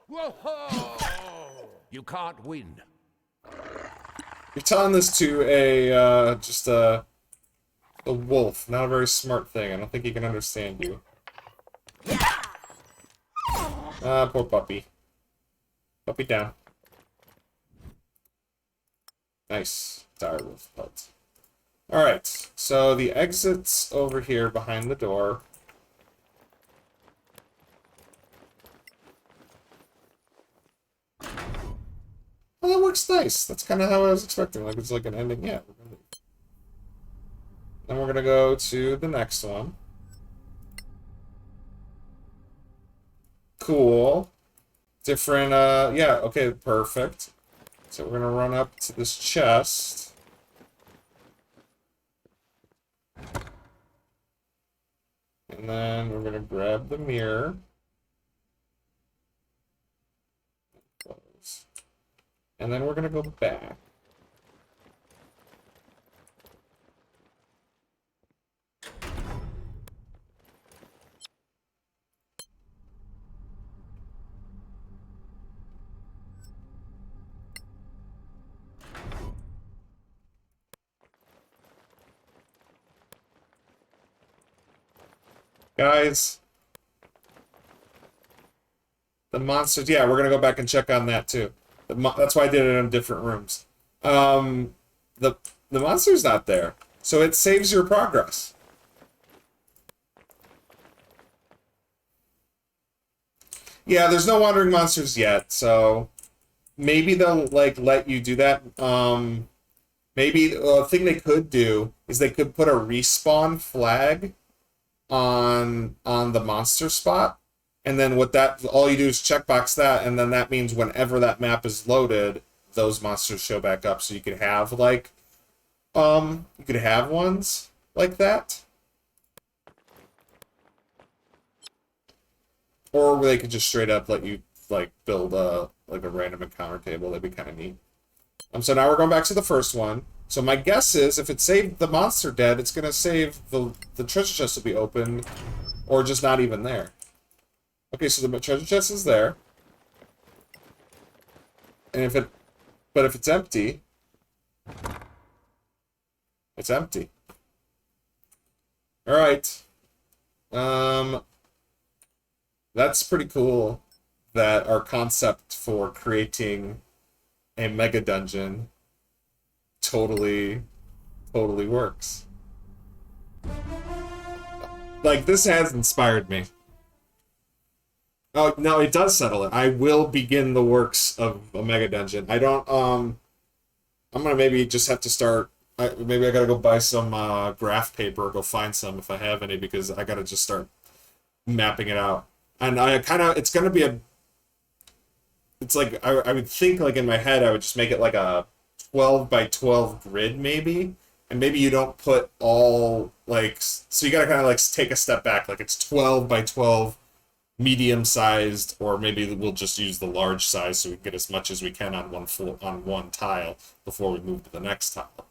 Whoa! You can't win. You're telling this to a just a wolf. Not a very smart thing. I don't think he can understand you. Ah, poor puppy. Puppy down. Nice. Dire wolf pelt. Alright, so the exit's over here behind the door. Oh, that works nice. That's kind of how I was expecting. Like, it's like an ending. Yeah. Then we're going to go to the next one. Cool. Different, yeah, okay, perfect. So we're going to run up to this chest. And then we're going to grab the mirror. Close. And then we're going to go back. Guys, the monsters, yeah, we're going to go back and check on that too. That's why I did it in different rooms. The monster's not there, so it saves your progress. Yeah, there's no wandering monsters yet, so maybe they'll like let you do that. Maybe a thing they could do is they could put a respawn flag on the monster spot, and then what that all you do is checkbox that, and then that means whenever that map is loaded, those monsters show back up. So you could have like you could have ones like that, or they could just straight up let you like build a like a random encounter table. That'd be kind of neat. So now we're going back to the first one. So my guess is if it saved the monster dead, it's gonna save the treasure chest will be open, or just not even there. Okay, so the treasure chest is there, and if it's empty, it's empty. All right, that's pretty cool. That our concept for creating a mega dungeon totally works. Like, this has inspired me. Oh, no, it does settle it. I will begin the works of a mega dungeon. I don't, I'm gonna maybe just have to start, maybe I gotta go buy some graph paper or go find some if I have any, because I gotta just start mapping it out. And it's gonna be it's like, I would think, like, in my head, I would just make it like a 12 by 12 grid, maybe. And maybe you don't put all, like, so you gotta kind of, like, take a step back. Like, it's 12 by 12 medium-sized, or maybe we'll just use the large size so we can get as much as we can on one tile before we move to the next tile.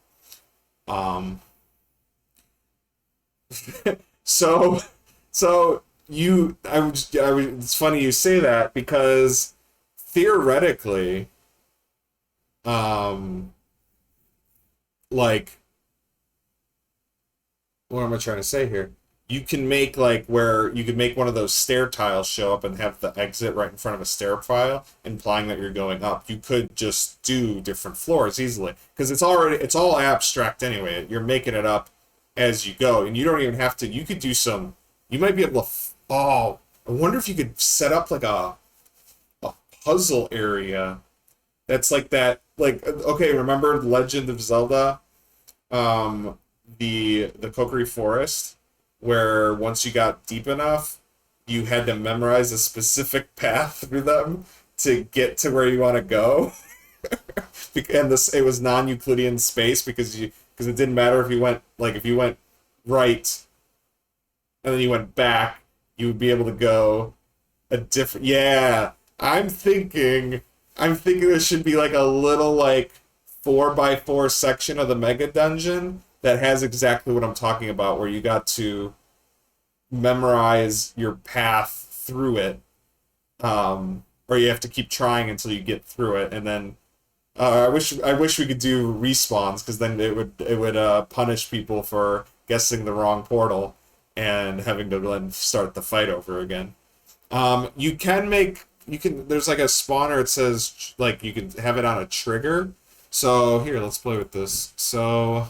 So it's funny you say that, because theoretically, like, what am I trying to say here? You can make, like, where you could make one of those stair tiles show up and have the exit right in front of a stair file, implying that you're going up. You could just do different floors easily, because it's all abstract anyway. You're making it up as you go, and you don't even have to. You could do some. You might be able to. Oh, I wonder if you could set up like a puzzle area that's like that. Like, okay, remember Legend of Zelda, the Kokiri Forest, where once you got deep enough, you had to memorize a specific path through them to get to where you want to go. And it was non-Euclidean space because it didn't matter if you went right and then you went back, you would be able to go a different. Yeah, I'm thinking there should be like a little like 4x4 section of the mega dungeon that has exactly what I'm talking about, where you got to memorize your path through it, or you have to keep trying until you get through it, and then I wish we could do respawns, because then it would punish people for guessing the wrong portal and having to then start the fight over again. There's like a spawner. It says like you can have it on a trigger. So here, let's play with this. So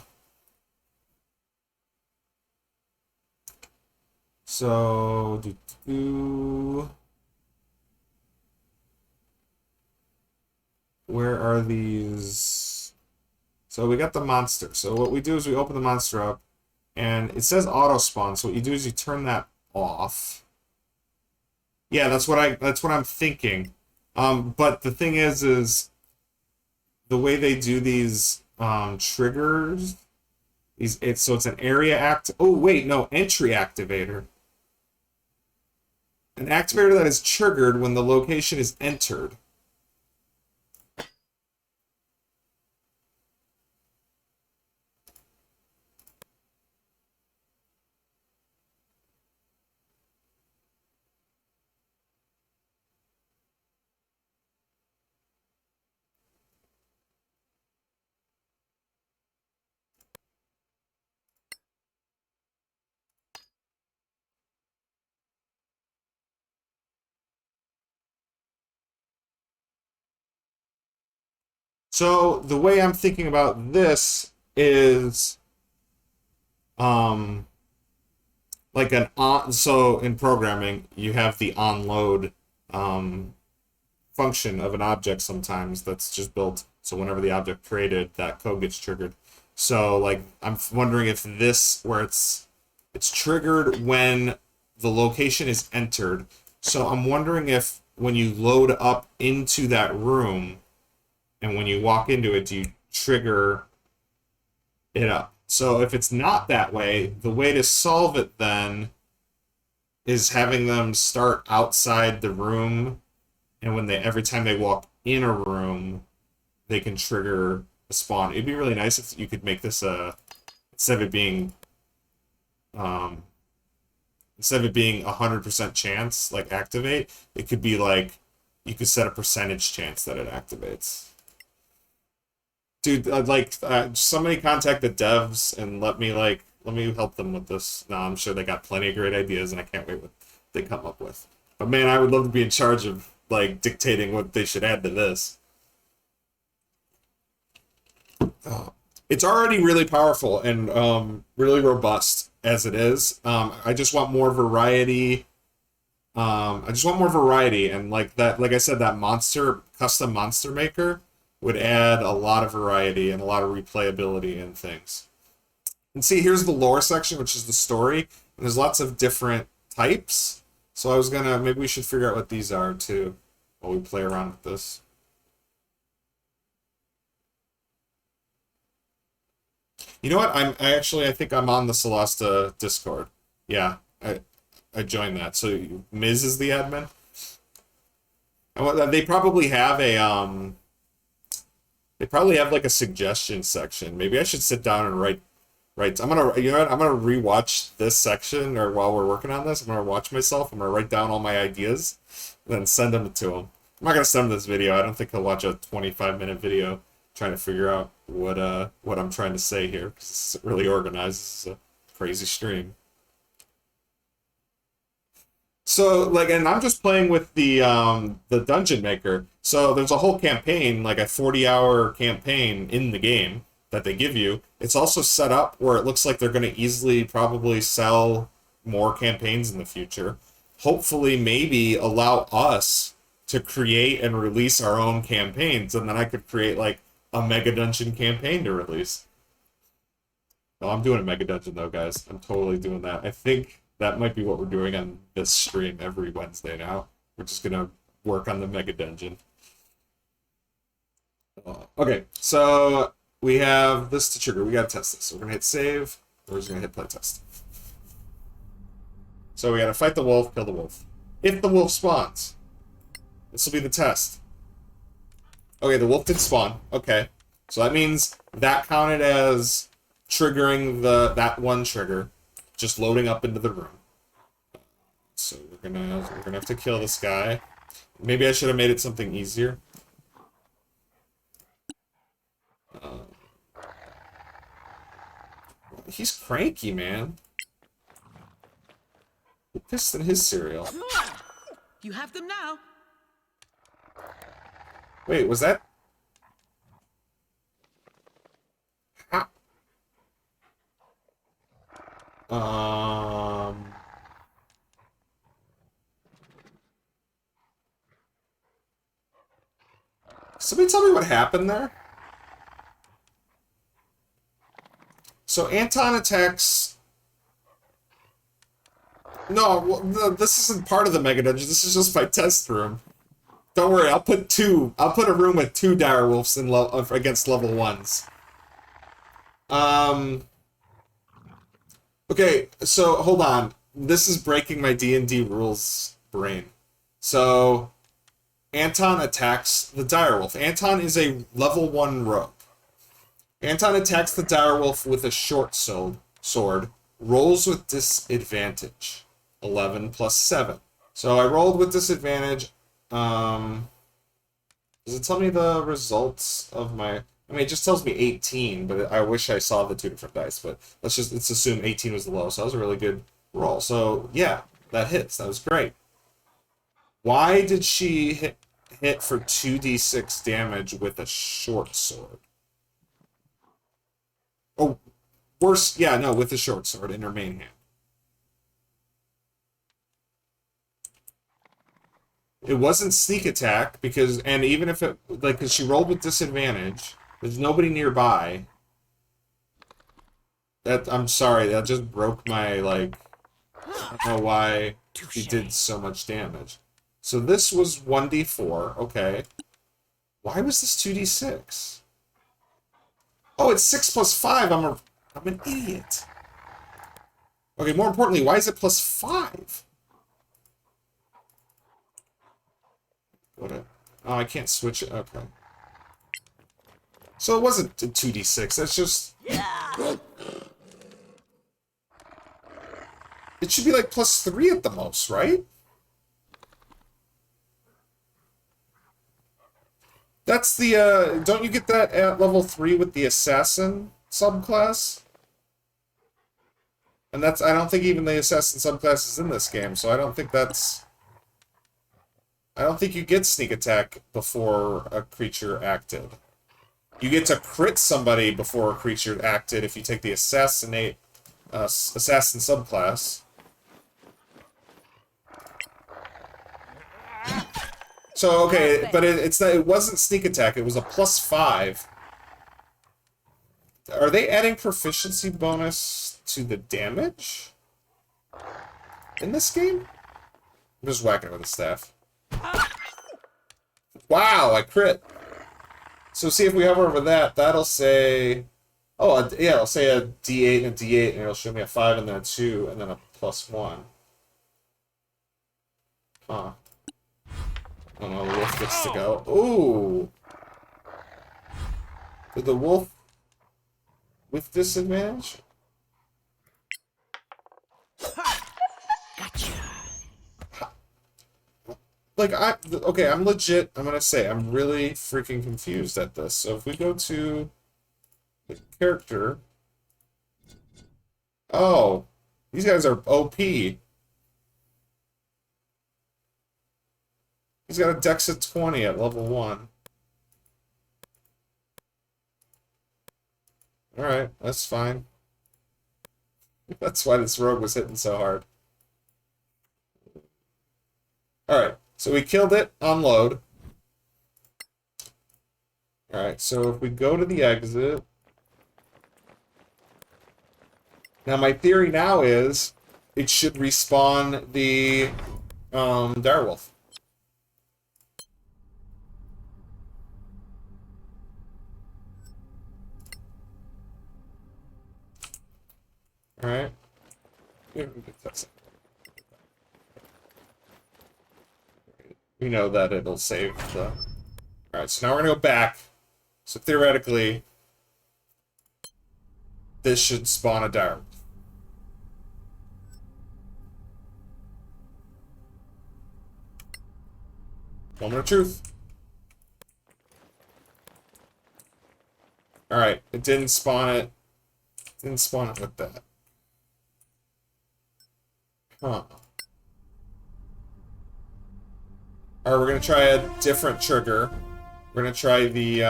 where are these? So we got the monster. So what we do is we open the monster up, and it says auto spawn. So what you do is you turn that off. Yeah, that's what I'm thinking. But the thing is the way they do these triggers, so it's an area act. Oh wait, no, entry activator. An activator that is triggered when the location is entered. So the way I'm thinking about this is um like an on so in programming you have the onload function of an object sometimes that's just built so whenever the object created, that code gets triggered. So like I'm wondering if this where it's triggered when the location is entered. So I'm wondering if when you load up into that room and when you walk into it, do you trigger it up? So if it's not that way, the way to solve it then is having them start outside the room, and when every time they walk in a room, they can trigger a spawn. It'd be really nice if you could make this instead of it being um, 100% chance like activate, it could be like you could set a percentage chance that it activates. Dude, somebody contact the devs and let me help them with this. No, I'm sure they got plenty of great ideas, and I can't wait what they come up with. But man, I would love to be in charge of like dictating what they should add to this. It's already really powerful and really robust as it is. I just want more variety. And like that, like I said, that custom monster maker would add a lot of variety and a lot of replayability and things. And see, here's the lore section, which is the story. And there's lots of different types. So maybe we should figure out what these are too while we play around with this. You know what? I think I'm on the Solasta Discord. Yeah, I joined that. So Miz is the admin. They probably have like a suggestion section. Maybe I should sit down and write. I'm gonna rewatch this section, or while we're working on this, I'm gonna watch myself. I'm gonna write down all my ideas, and then send them to him. I'm not gonna send him this video. I don't think he'll watch a 25-minute video trying to figure out what I'm trying to say here, because it's really organized. This is a crazy stream. So and I'm just playing with the dungeon maker. So there's a whole campaign, like a 40-hour campaign in the game that they give you. It's also set up where it looks like they're going to easily probably sell more campaigns in the future. Hopefully, maybe allow us to create and release our own campaigns, and then I could create like a Mega Dungeon campaign to release. No, I'm doing a Mega Dungeon though, guys. I'm totally doing that. I think that might be what we're doing on this stream every Wednesday now. We're just gonna work on the Mega Dungeon. Okay, so we have this to trigger. We gotta test this. So we're gonna hit save. We're just gonna hit play test. So we gotta fight the wolf, kill the wolf. If the wolf spawns. This will be the test. Okay, the wolf did spawn. Okay. So that means that counted as triggering that one trigger. Just loading up into the room. So we're gonna have to kill this guy. Maybe I should have made it something easier. He's cranky, man. Who pissed in his cereal? You have them now. Wait, was that? How? Somebody tell me what happened there? So Anton attacks... No, well, this isn't part of the Mega Dungeon. This is just my test room. Don't worry, I'll put a room with 2 direwolves in against level 1s. Okay, so hold on. This is breaking my D&D rules brain. So Anton attacks the direwolf. Anton is a level 1 rogue. Anton attacks the direwolf with a short sword. Rolls with disadvantage. 11 plus 7. So I rolled with disadvantage. Does it tell me the results of my... I mean, it just tells me 18, but I wish I saw the 2 different dice, but let's assume 18 was the low, so that was a really good roll. So, yeah, that hits. That was great. Why did she hit for 2d6 damage with a short sword? Oh, worse, yeah, no, with a short sword in her main hand. It wasn't sneak attack, because, and even if it, like, because she rolled with disadvantage, there's nobody nearby. I'm sorry, that just broke my, like, I don't know why she did so much damage. So this was 1d4, okay. Why was this 2d6? Oh, it's 6 plus 5, I'm an idiot. Okay, more importantly, why is it plus 5? Oh, I can't switch it. Okay. So it wasn't a 2d6. That's just... It should be like plus 3 at the most, right? That's the, don't you get that at level 3 with the assassin subclass? And that's, I don't think even the assassin subclass is in this game, so I don't think that's... I don't think you get sneak attack before a creature acted. You get to crit somebody before a creature acted if you take the assassin subclass. So okay, but it wasn't sneak attack. It was a plus 5. Are they adding proficiency bonus to the damage in this game? I'm just whacking it with a staff. Wow, I crit. So see if we hover over that, that'll say... Oh, yeah, it'll say a D8 and a D8, and it'll show me a 5 and then a 2, and then a plus 1. Huh. Oh no, the wolf gets to go. Ooh! Did the wolf with disadvantage? Gotcha. Like, okay, I'm legit, I'm gonna say, I'm really freaking confused at this. So if we go to the character... Oh! These guys are OP. He's got a dex of 20 at level 1. Alright, that's fine. That's why this rogue was hitting so hard. Alright, so we killed it on load. Alright, so if we go to the exit... Now my theory now is it should respawn the direwolf. Alright. we know that it'll save the... Alright, so now we're gonna go back. So theoretically, this should spawn a dart. Moment of truth. Alright, it didn't spawn it. Didn't spawn it with that. Huh. Alright, we're gonna try a different trigger. We're gonna try the,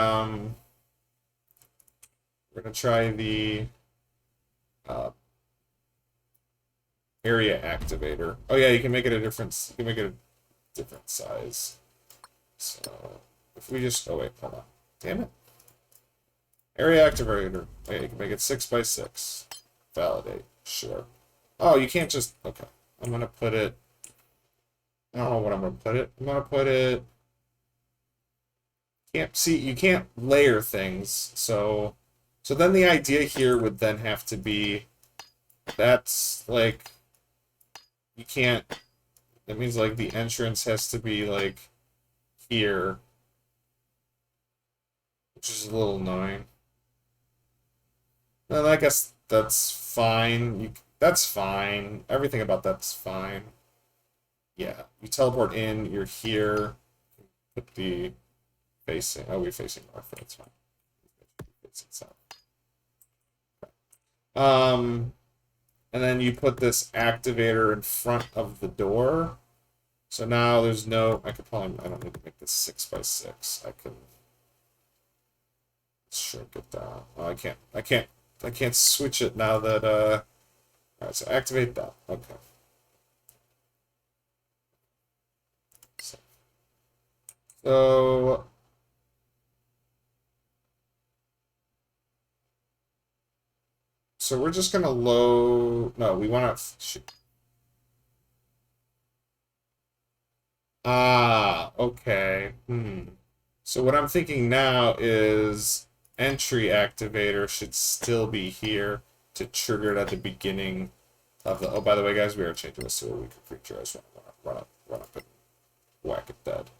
area activator. Oh yeah, you can make it a different, you can make it a different size. So, if we just, oh wait, hold on. Damn it. Area activator. Wait, you can make it 6 by 6. Validate. Sure. Oh, you can't just, okay. I'm gonna put it, I don't know what I'm gonna put it. I'm gonna put it, can't see, you can't layer things, so then the idea here would then have to be, that's like, you can't, that means like the entrance has to be like here, which is a little annoying. And I guess that's fine. That's fine. Everything about that's fine. Yeah, you teleport in, you're here. Put the facing, oh, we're facing north, that's fine. Facing south. And then you put this activator in front of the door. So now there's no, I could probably, I don't need to make this 6 by 6. I can shrink it down. Oh, I can't switch it now that, alright, so activate that, okay. So, we're just gonna load, no, we wanna, ah, okay, So what I'm thinking now is entry activator should still be here to trigger it at the beginning of the, oh, by the way, guys, we are changing this to a weaker creature. I just want to run up and whack it dead.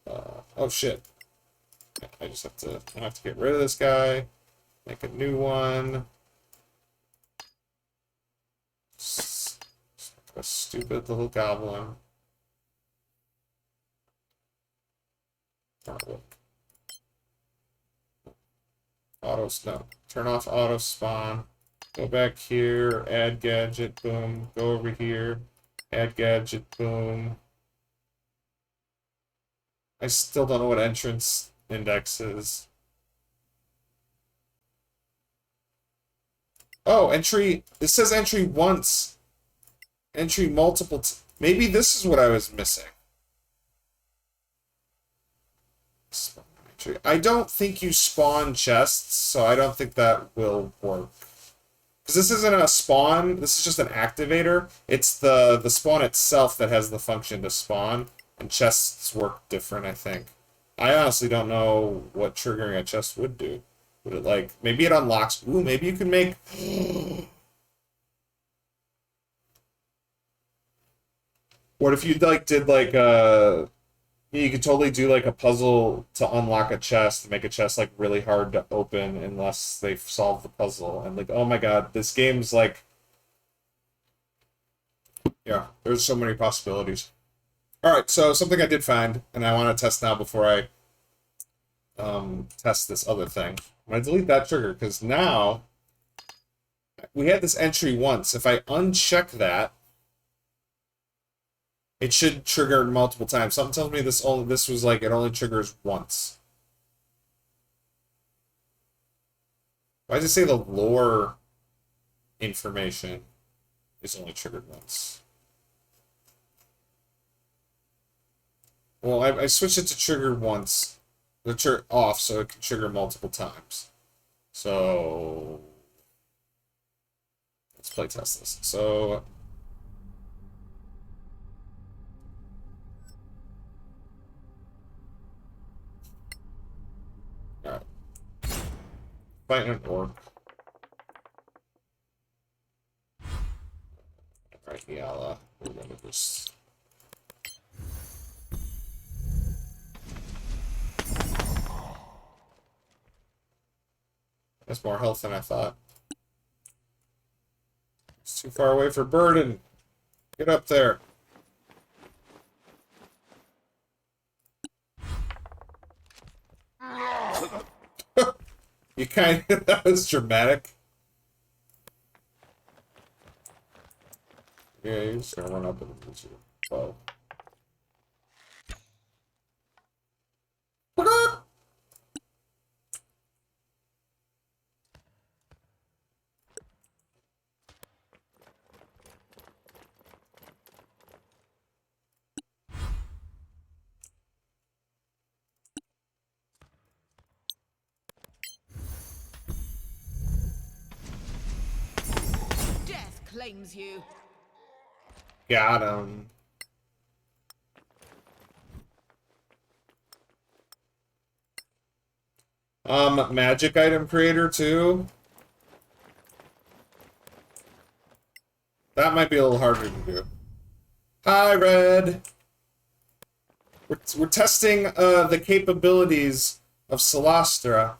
Oh shit. I just have to get rid of this guy, make a new one. A stupid little goblin. No. Turn off auto spawn. Go back here, add gadget, boom. Go over here, add gadget, boom. I still don't know what entrance index is. Oh, entry. It says entry once. Entry multiple. Maybe this is what I was missing. I don't think you spawn chests, so I don't think that will work. Because this isn't a spawn, this is just an activator. It's the spawn itself that has the function to spawn, and chests work different, I think. I honestly don't know what triggering a chest would do. Would it, like, maybe it unlocks, ooh, maybe you can make... What if you, like, did, like, you could totally do, like, a puzzle to unlock a chest, make a chest, like, really hard to open unless they've solved the puzzle. And, like, oh my god, this game's, like... Yeah, there's so many possibilities. Alright, so something I did find, and I want to test now before I test this other thing. I'm going to delete that trigger, because now we had this entry once. If I uncheck that, it should trigger multiple times. Something tells me this was like, it only triggers once. Why does it say the lore information is only triggered once? Well, I switched it to trigger once. The off, so it can trigger multiple times. So let's play test this. So alright. Fighting an orc. Alright, Yala. We're gonna just That's more health than I thought. It's too far away for Burden. Get up there. You kind of, that was dramatic. Yeah, you're just gonna run up and hit you. Whoa. Death claims you. Got him. Magic item creator too. That might be a little harder to do. Hi, Red. We're testing the capabilities of Solasta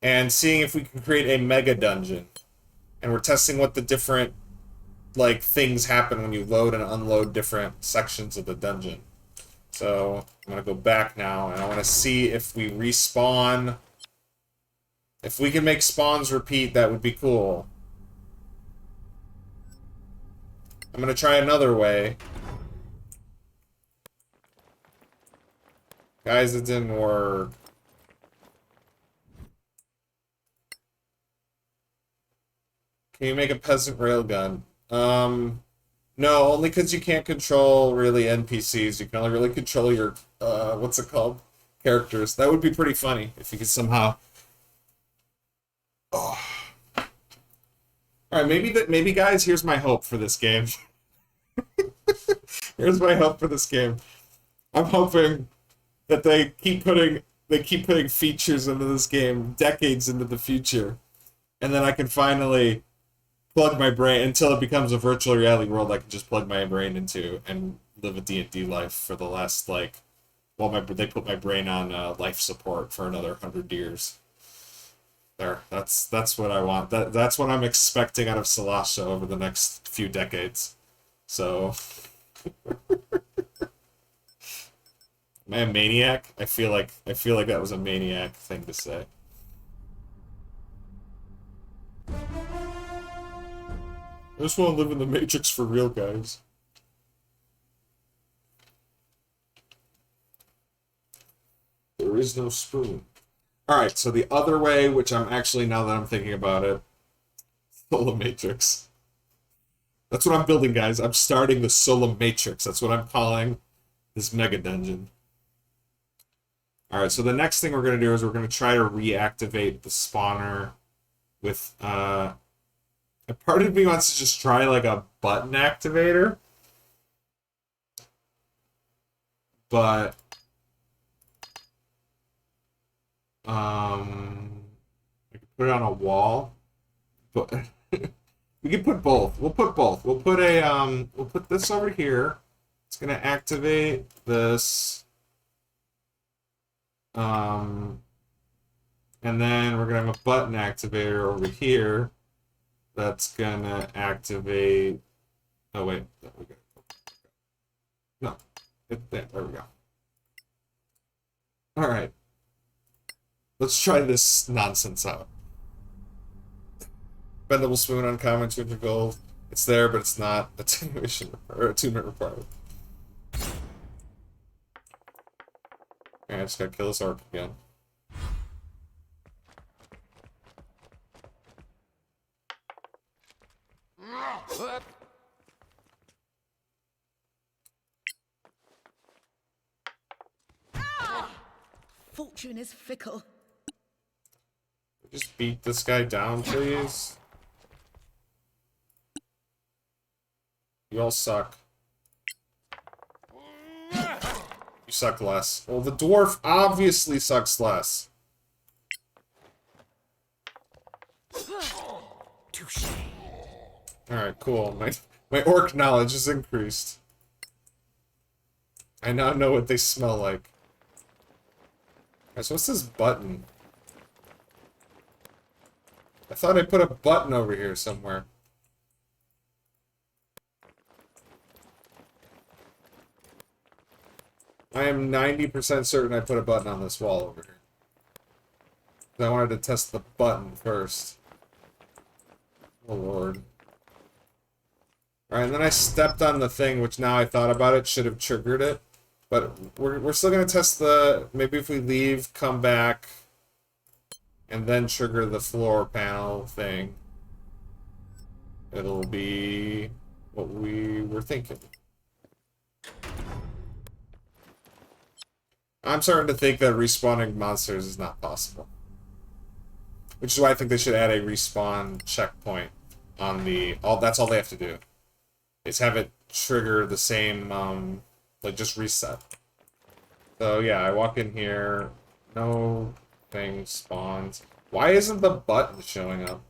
and seeing if we can create a mega dungeon. And we're testing what the different like things happen when you load and unload different sections of the dungeon. So I'm gonna go back now and I want to see if we respawn. If we can make spawns repeat, that would be cool. I'm gonna try another way. Guys, it didn't work. Can you make a peasant railgun? No, only because you can't control really NPCs. You can only really control your what's it called? Characters. That would be pretty funny if you could somehow. Oh. All right, maybe guys, here's my hope for this game. Here's my hope for this game. I'm hoping that they keep putting features into this game decades into the future, and then I can finally plug my brain until it becomes a virtual reality world. I can just plug my brain into and live a D&D life for the last they put my brain on life support for another 100 years. There, that's what I want. That's what I'm expecting out of Solasta over the next few decades. So, am I a maniac? I feel like that was a maniac thing to say. I just want to live in the Matrix for real, guys. There is no spoon. Alright, so the other way, which I'm actually, now that I'm thinking about it, Solar Matrix. That's what I'm building, guys. I'm starting the Solar Matrix. That's what I'm calling this mega dungeon. Alright, so the next thing we're going to do is we're going to try to reactivate the spawner with, a part of me wants to just try like a button activator. But I could put it on a wall. But we could put both. We'll put both. We'll put we'll put this over here. It's gonna activate this. And then we're gonna have a button activator over here. That's gonna activate. Oh wait, there we go. No, there we go. All right, let's try this nonsense out. Bendable spoon uncommon, 200 gold. It's there, but it's not attenuation or attunement required. Okay, I just gotta kill this orc again. Fortune is fickle. Just beat this guy down, please. You all suck. You suck less. Well, the dwarf obviously sucks less. Touche. Alright, cool. My orc knowledge is increased. I now know what they smell like. Alright, so what's this button? I thought I put a button over here somewhere. I am 90% certain I put a button on this wall over here. I wanted to test the button first. Oh lord. Alright, and then I stepped on the thing, which now I thought about it, should have triggered it. But we're still going to test the... Maybe if we leave, come back, and then trigger the floor panel thing, it'll be what we were thinking. I'm starting to think that respawning monsters is not possible. Which is why I think they should add a respawn checkpoint on the... That's all they have to do. Is have it trigger the same, like, just reset. So, yeah, I walk in here, no thing spawns. Why isn't the button showing up?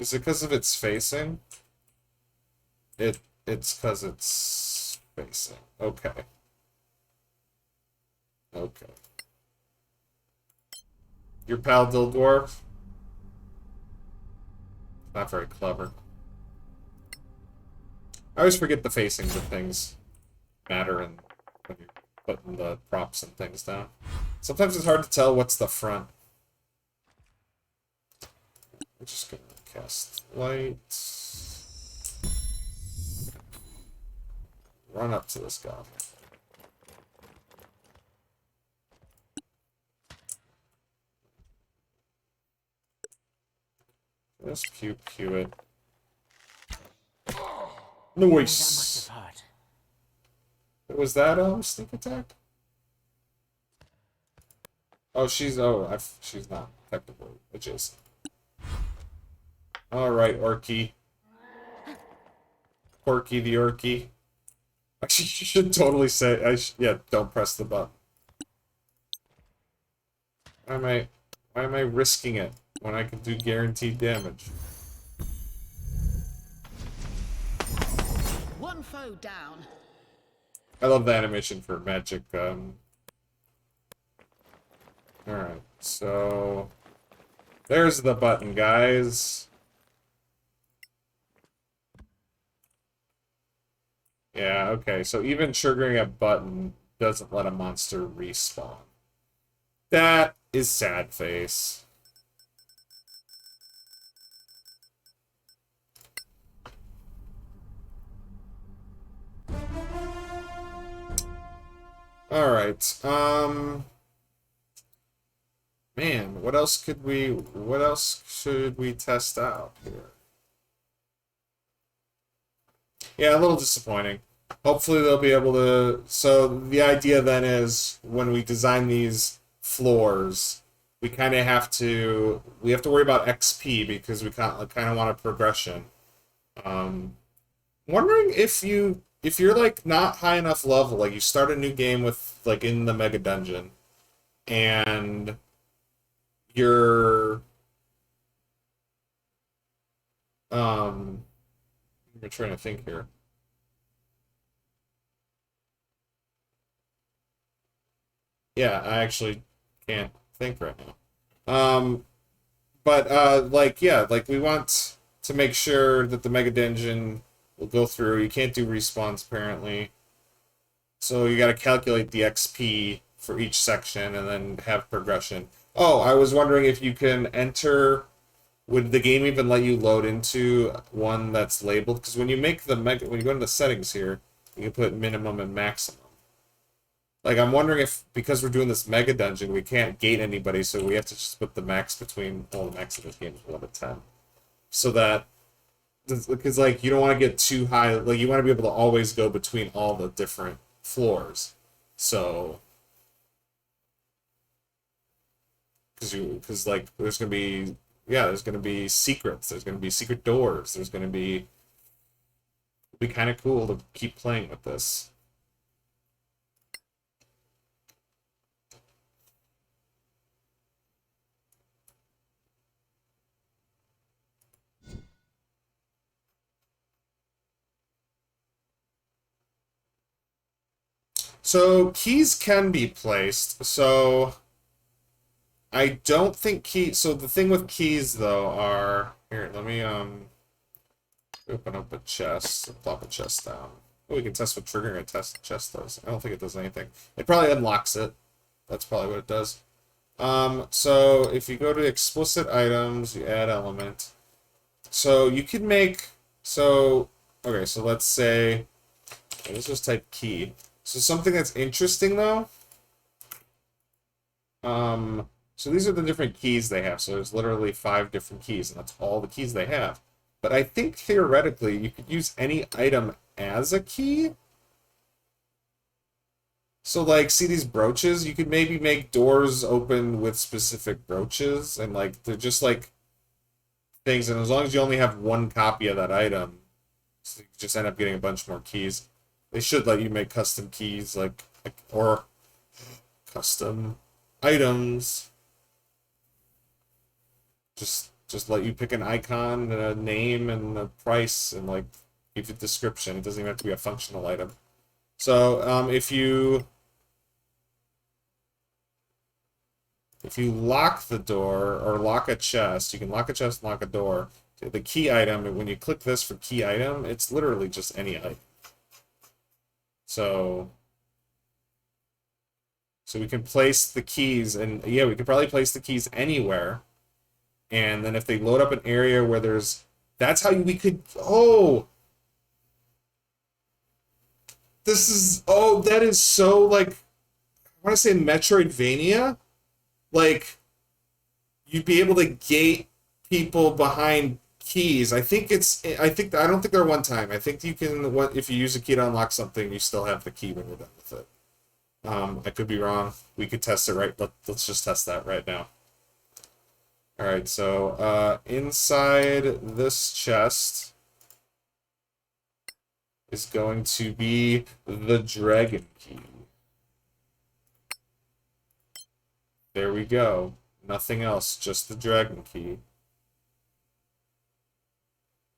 Is it because of its facing? It's because it's facing. Okay. Okay. Your pal Dildwarf? Not very clever. I always forget the facings of things matter when you're putting the props and things down. Sometimes it's hard to tell what's the front. We're just gonna cast light. Run up to this guy. Just pew it. Nice. Was that sneak attack? Oh, she's she's not technically adjacent. All right, Orky. Porky the Orky. Actually, you should totally say yeah. Don't press the button. Why am I risking it when I can do guaranteed damage? One foe down. I love the animation for magic. Alright, so... There's the button, guys. Yeah, okay, so even triggering a button doesn't let a monster respawn. That is sad face. Alright, man, what else should we test out here? Yeah, a little disappointing. Hopefully they'll be able to... So the idea then is when we design these floors, we kind of have to... We have to worry about XP because we kind of want a progression. Wondering if you're like not high enough level, like you start a new game with like in the mega dungeon, and you're I'm trying to think here. Yeah, I actually can't think right now. But like yeah, like we want to make sure that the mega dungeon will go through. You can't do respawns apparently. So you got to calculate the XP for each section and then have progression. Oh, I was wondering if you can enter... Would the game even let you load into one that's labeled? Because when you make the when you go into the settings here, you can put minimum and maximum. Like, I'm wondering if, because we're doing this mega dungeon, we can't gate anybody, so we have to just put the max between... Well, the max of this game is 1 to 10. So that... Because, like, you don't want to get too high. Like, you want to be able to always go between all the different floors. So... Because, like, there's going to be... Yeah, there's going to be secrets. There's going to be secret doors. There's going to be... It'd be kind of cool to keep playing with this. So keys can be placed. So I don't think so the thing with keys though are here, let me open up a chest, plop a chest down. Oh, we can test what triggering a chest does. I don't think it does anything. It probably unlocks it. That's probably what it does. So if you go to explicit items, you add element. So you can make, okay, so let's say, let's just type key. So something that's interesting though, so these are the different keys they have. So there's literally 5 different keys, and that's all the keys they have. But I think theoretically you could use any item as a key. So like, see these brooches? You could maybe make doors open with specific brooches, and like they're just like things. And as long as you only have 1 copy of that item, so you just end up getting a bunch more keys. They should let you make custom keys, or custom items. Just let you pick an icon and a name and a price and like give a description. It doesn't even have to be a functional item. So if you lock the door or lock a chest, you can lock a chest, lock a door. The key item, and when you click this for key item, it's literally just any item. So we can place the keys, and yeah, we could probably place the keys anywhere. And then if they load up an area where there's, that's how we could, that is so, like, I want to say Metroidvania. Like, you'd be able to gate people behind keys. I don't think they're one time. I think you can, if you use a key to unlock something, you still have the key when you're done with it. I could be wrong. We could test it right. Let's just test that right now. Alright, so inside this chest is going to be the dragon key. There we go. Nothing else, just the dragon key.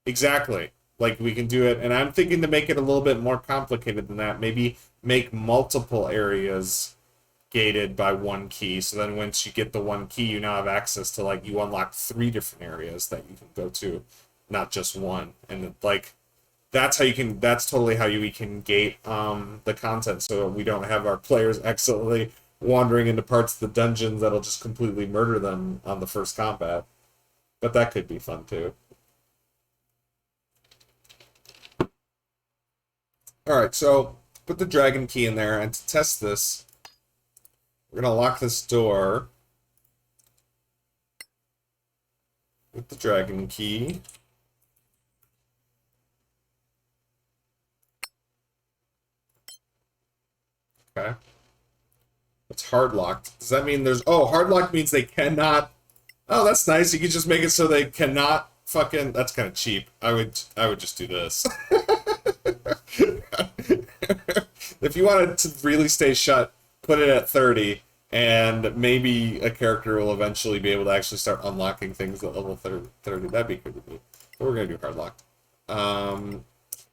Exactly. Like, we can do it, and I'm thinking to make it a little bit more complicated than that. Maybe make multiple areas gated by 1 key, so then once you get the 1 key, you now have access to, like, you unlock 3 different areas that you can go to, not just 1. And like, that's totally how we can gate the content, so we don't have our players accidentally wandering into parts of the dungeons that'll just completely murder them on the first combat. But that could be fun too. Alright, so put the dragon key in there, and to test this, we're going to lock this door with the dragon key. Okay. It's hard locked. Does that mean there's... Oh, hard lock means they cannot... Oh, that's nice. You can just make it so they cannot fucking... That's kind of cheap. I would just do this. If you wanted to really stay shut, put it at 30, and maybe a character will eventually be able to actually start unlocking things at level 30. That'd be good to me. But we're going to do hard lock.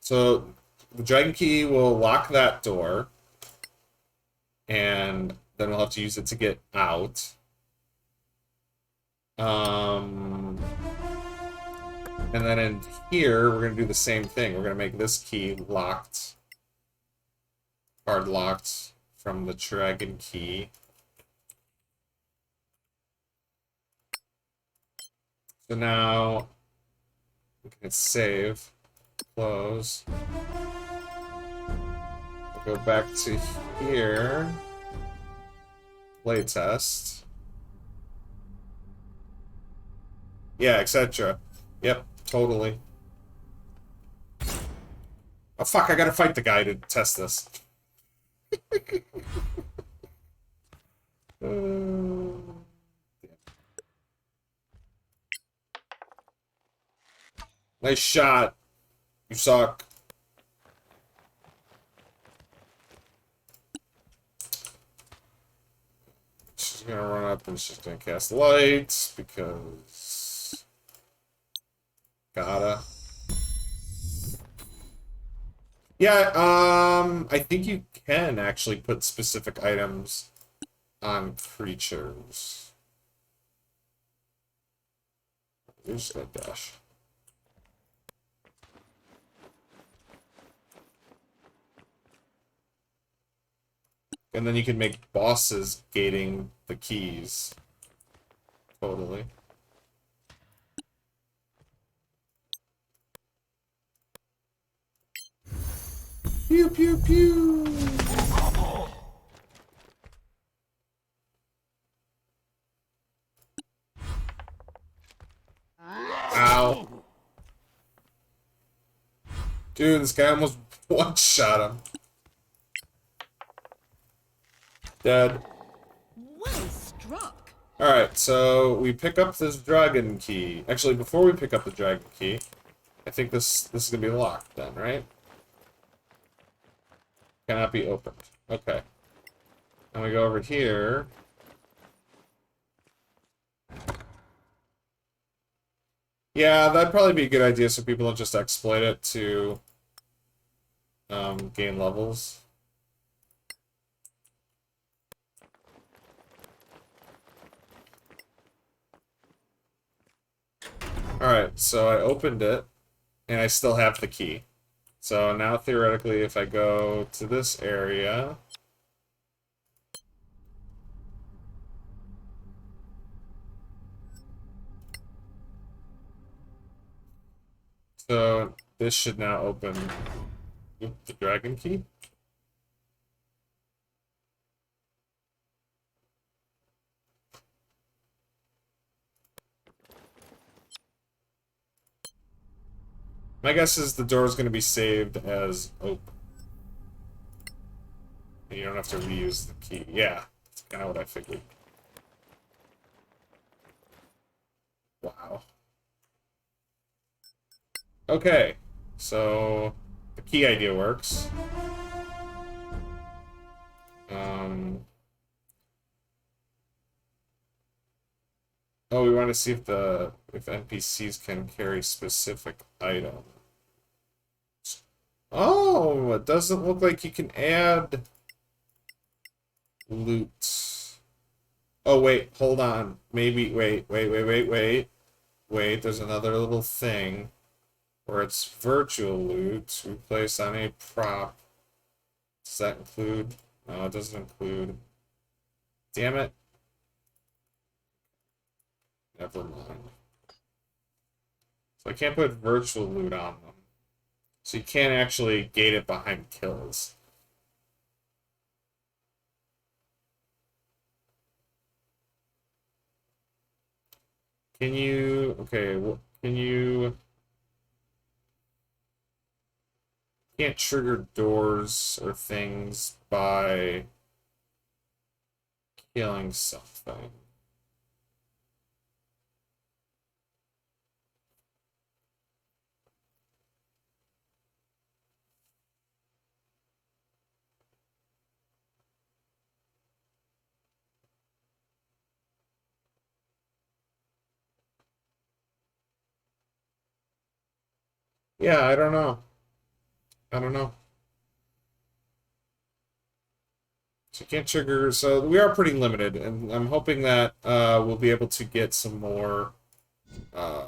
So the dragon key will lock that door, and then we'll have to use it to get out. And then in here, we're going to do the same thing. We're going to make this key locked, hard locked from the dragon key. So now we can hit save, close. We'll go back to here, playtest. Yeah, etc. Yep, totally. Oh fuck, I gotta fight the guy to test this. Nice shot. You suck. She's gonna run up and she's gonna cast lights because gotta. Yeah, I think you can actually put specific items on creatures. You're just gonna dash. And then you can make bosses gating the keys. Totally. Pew pew pew! Ow. Dude, this guy almost one-shot him. Dead. Well struck. Alright, so we pick up this dragon key. Actually, before we pick up the dragon key, I think this is gonna be locked then, right? Cannot be opened. Okay. And we go over here. Yeah, that'd probably be a good idea so people don't just exploit it to gain levels. Alright, so I opened it, and I still have the key. So now theoretically, if I go to this area... So this should now open the dragon key. My guess is the door is going to be saved as open. And you don't have to reuse the key. Yeah, that's kind of what I figured. Wow. Okay, so the key idea works. Oh, we want to see if NPCs can carry specific items. Oh, it doesn't look like you can add loot. Oh, wait, hold on. Maybe, wait, there's another little thing where it's virtual loot we place on a prop. Does that include? No, it doesn't include. Damn it. Never mind. So I can't put virtual loot on them. So you can't actually gate it behind kills. Can you... Okay, well, can you... Can't trigger doors or things by killing something. Yeah, I don't know. I don't know. So you can't trigger, so we are pretty limited, and I'm hoping that we'll be able to get some more uh,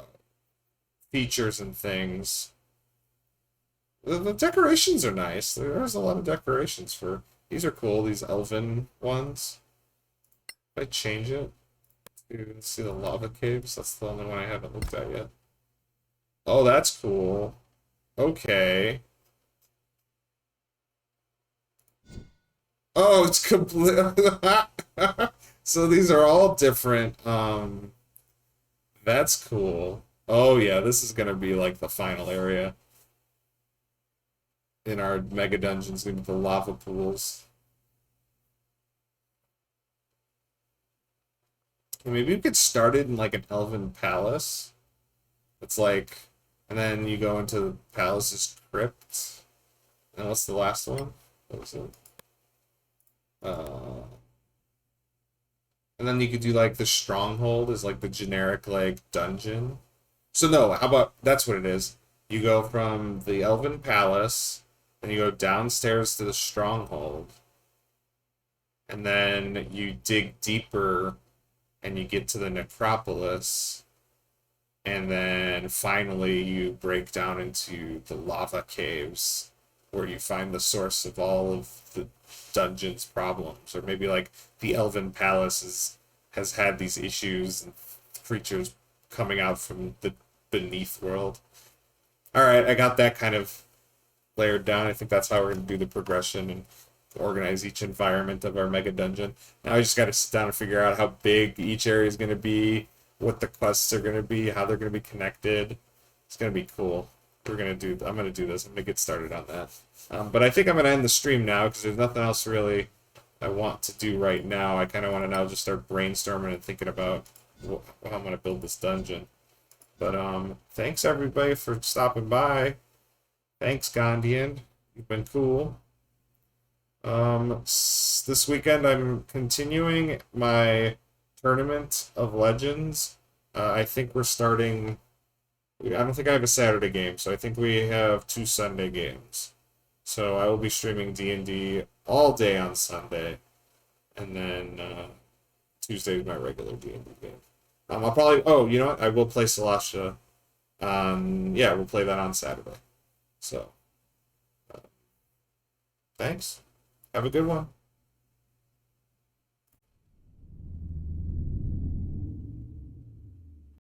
features and things. The decorations are nice. There's a lot of decorations for... These are cool, these elven ones. If I change it to see the lava caves, that's the only one I haven't looked at yet. Oh, that's cool. Okay. Oh, it's complete. So these are all different. That's cool. Oh yeah, this is gonna be like the final area in our mega dungeons, gonna be the lava pools. And maybe we could start it in like an elven palace. It's like, and then you go into the palace's crypt. And what's the last one? What was it? And then you could do like the stronghold is like the generic like dungeon. So no, how about that's what it is. You go from the Elven Palace Then you go downstairs to the stronghold. And then you dig deeper and you get to the necropolis. And then finally you break down into the lava caves where you find the source of all of the dungeon's problems. Or maybe like the Elven Palace has had these issues and creatures coming out from the beneath world. Alright, I got that kind of layered down. I think that's how we're going to do the progression and organize each environment of our mega dungeon. Now I just got to sit down and figure out how big each area is going to be, what the quests are going to be, how they're going to be connected. It's going to be cool. I'm going to do this. I'm going to get started on that. But I think I'm going to end the stream now because there's nothing else really I want to do right now. I kind of want to now just start brainstorming and thinking about how I'm going to build this dungeon. But thanks everybody for stopping by. Thanks, Gondian. You've been cool. This weekend I'm continuing my Tournament of Legends. I think we're starting... I don't think I have a Saturday game, so I think we have 2 Sunday games. So I will be streaming D&D all day on Sunday. And then Tuesday is my regular D&D game. I'll probably... Oh, you know what? I will play Solasta. Yeah, we'll play that on Saturday. So, thanks. Have a good one.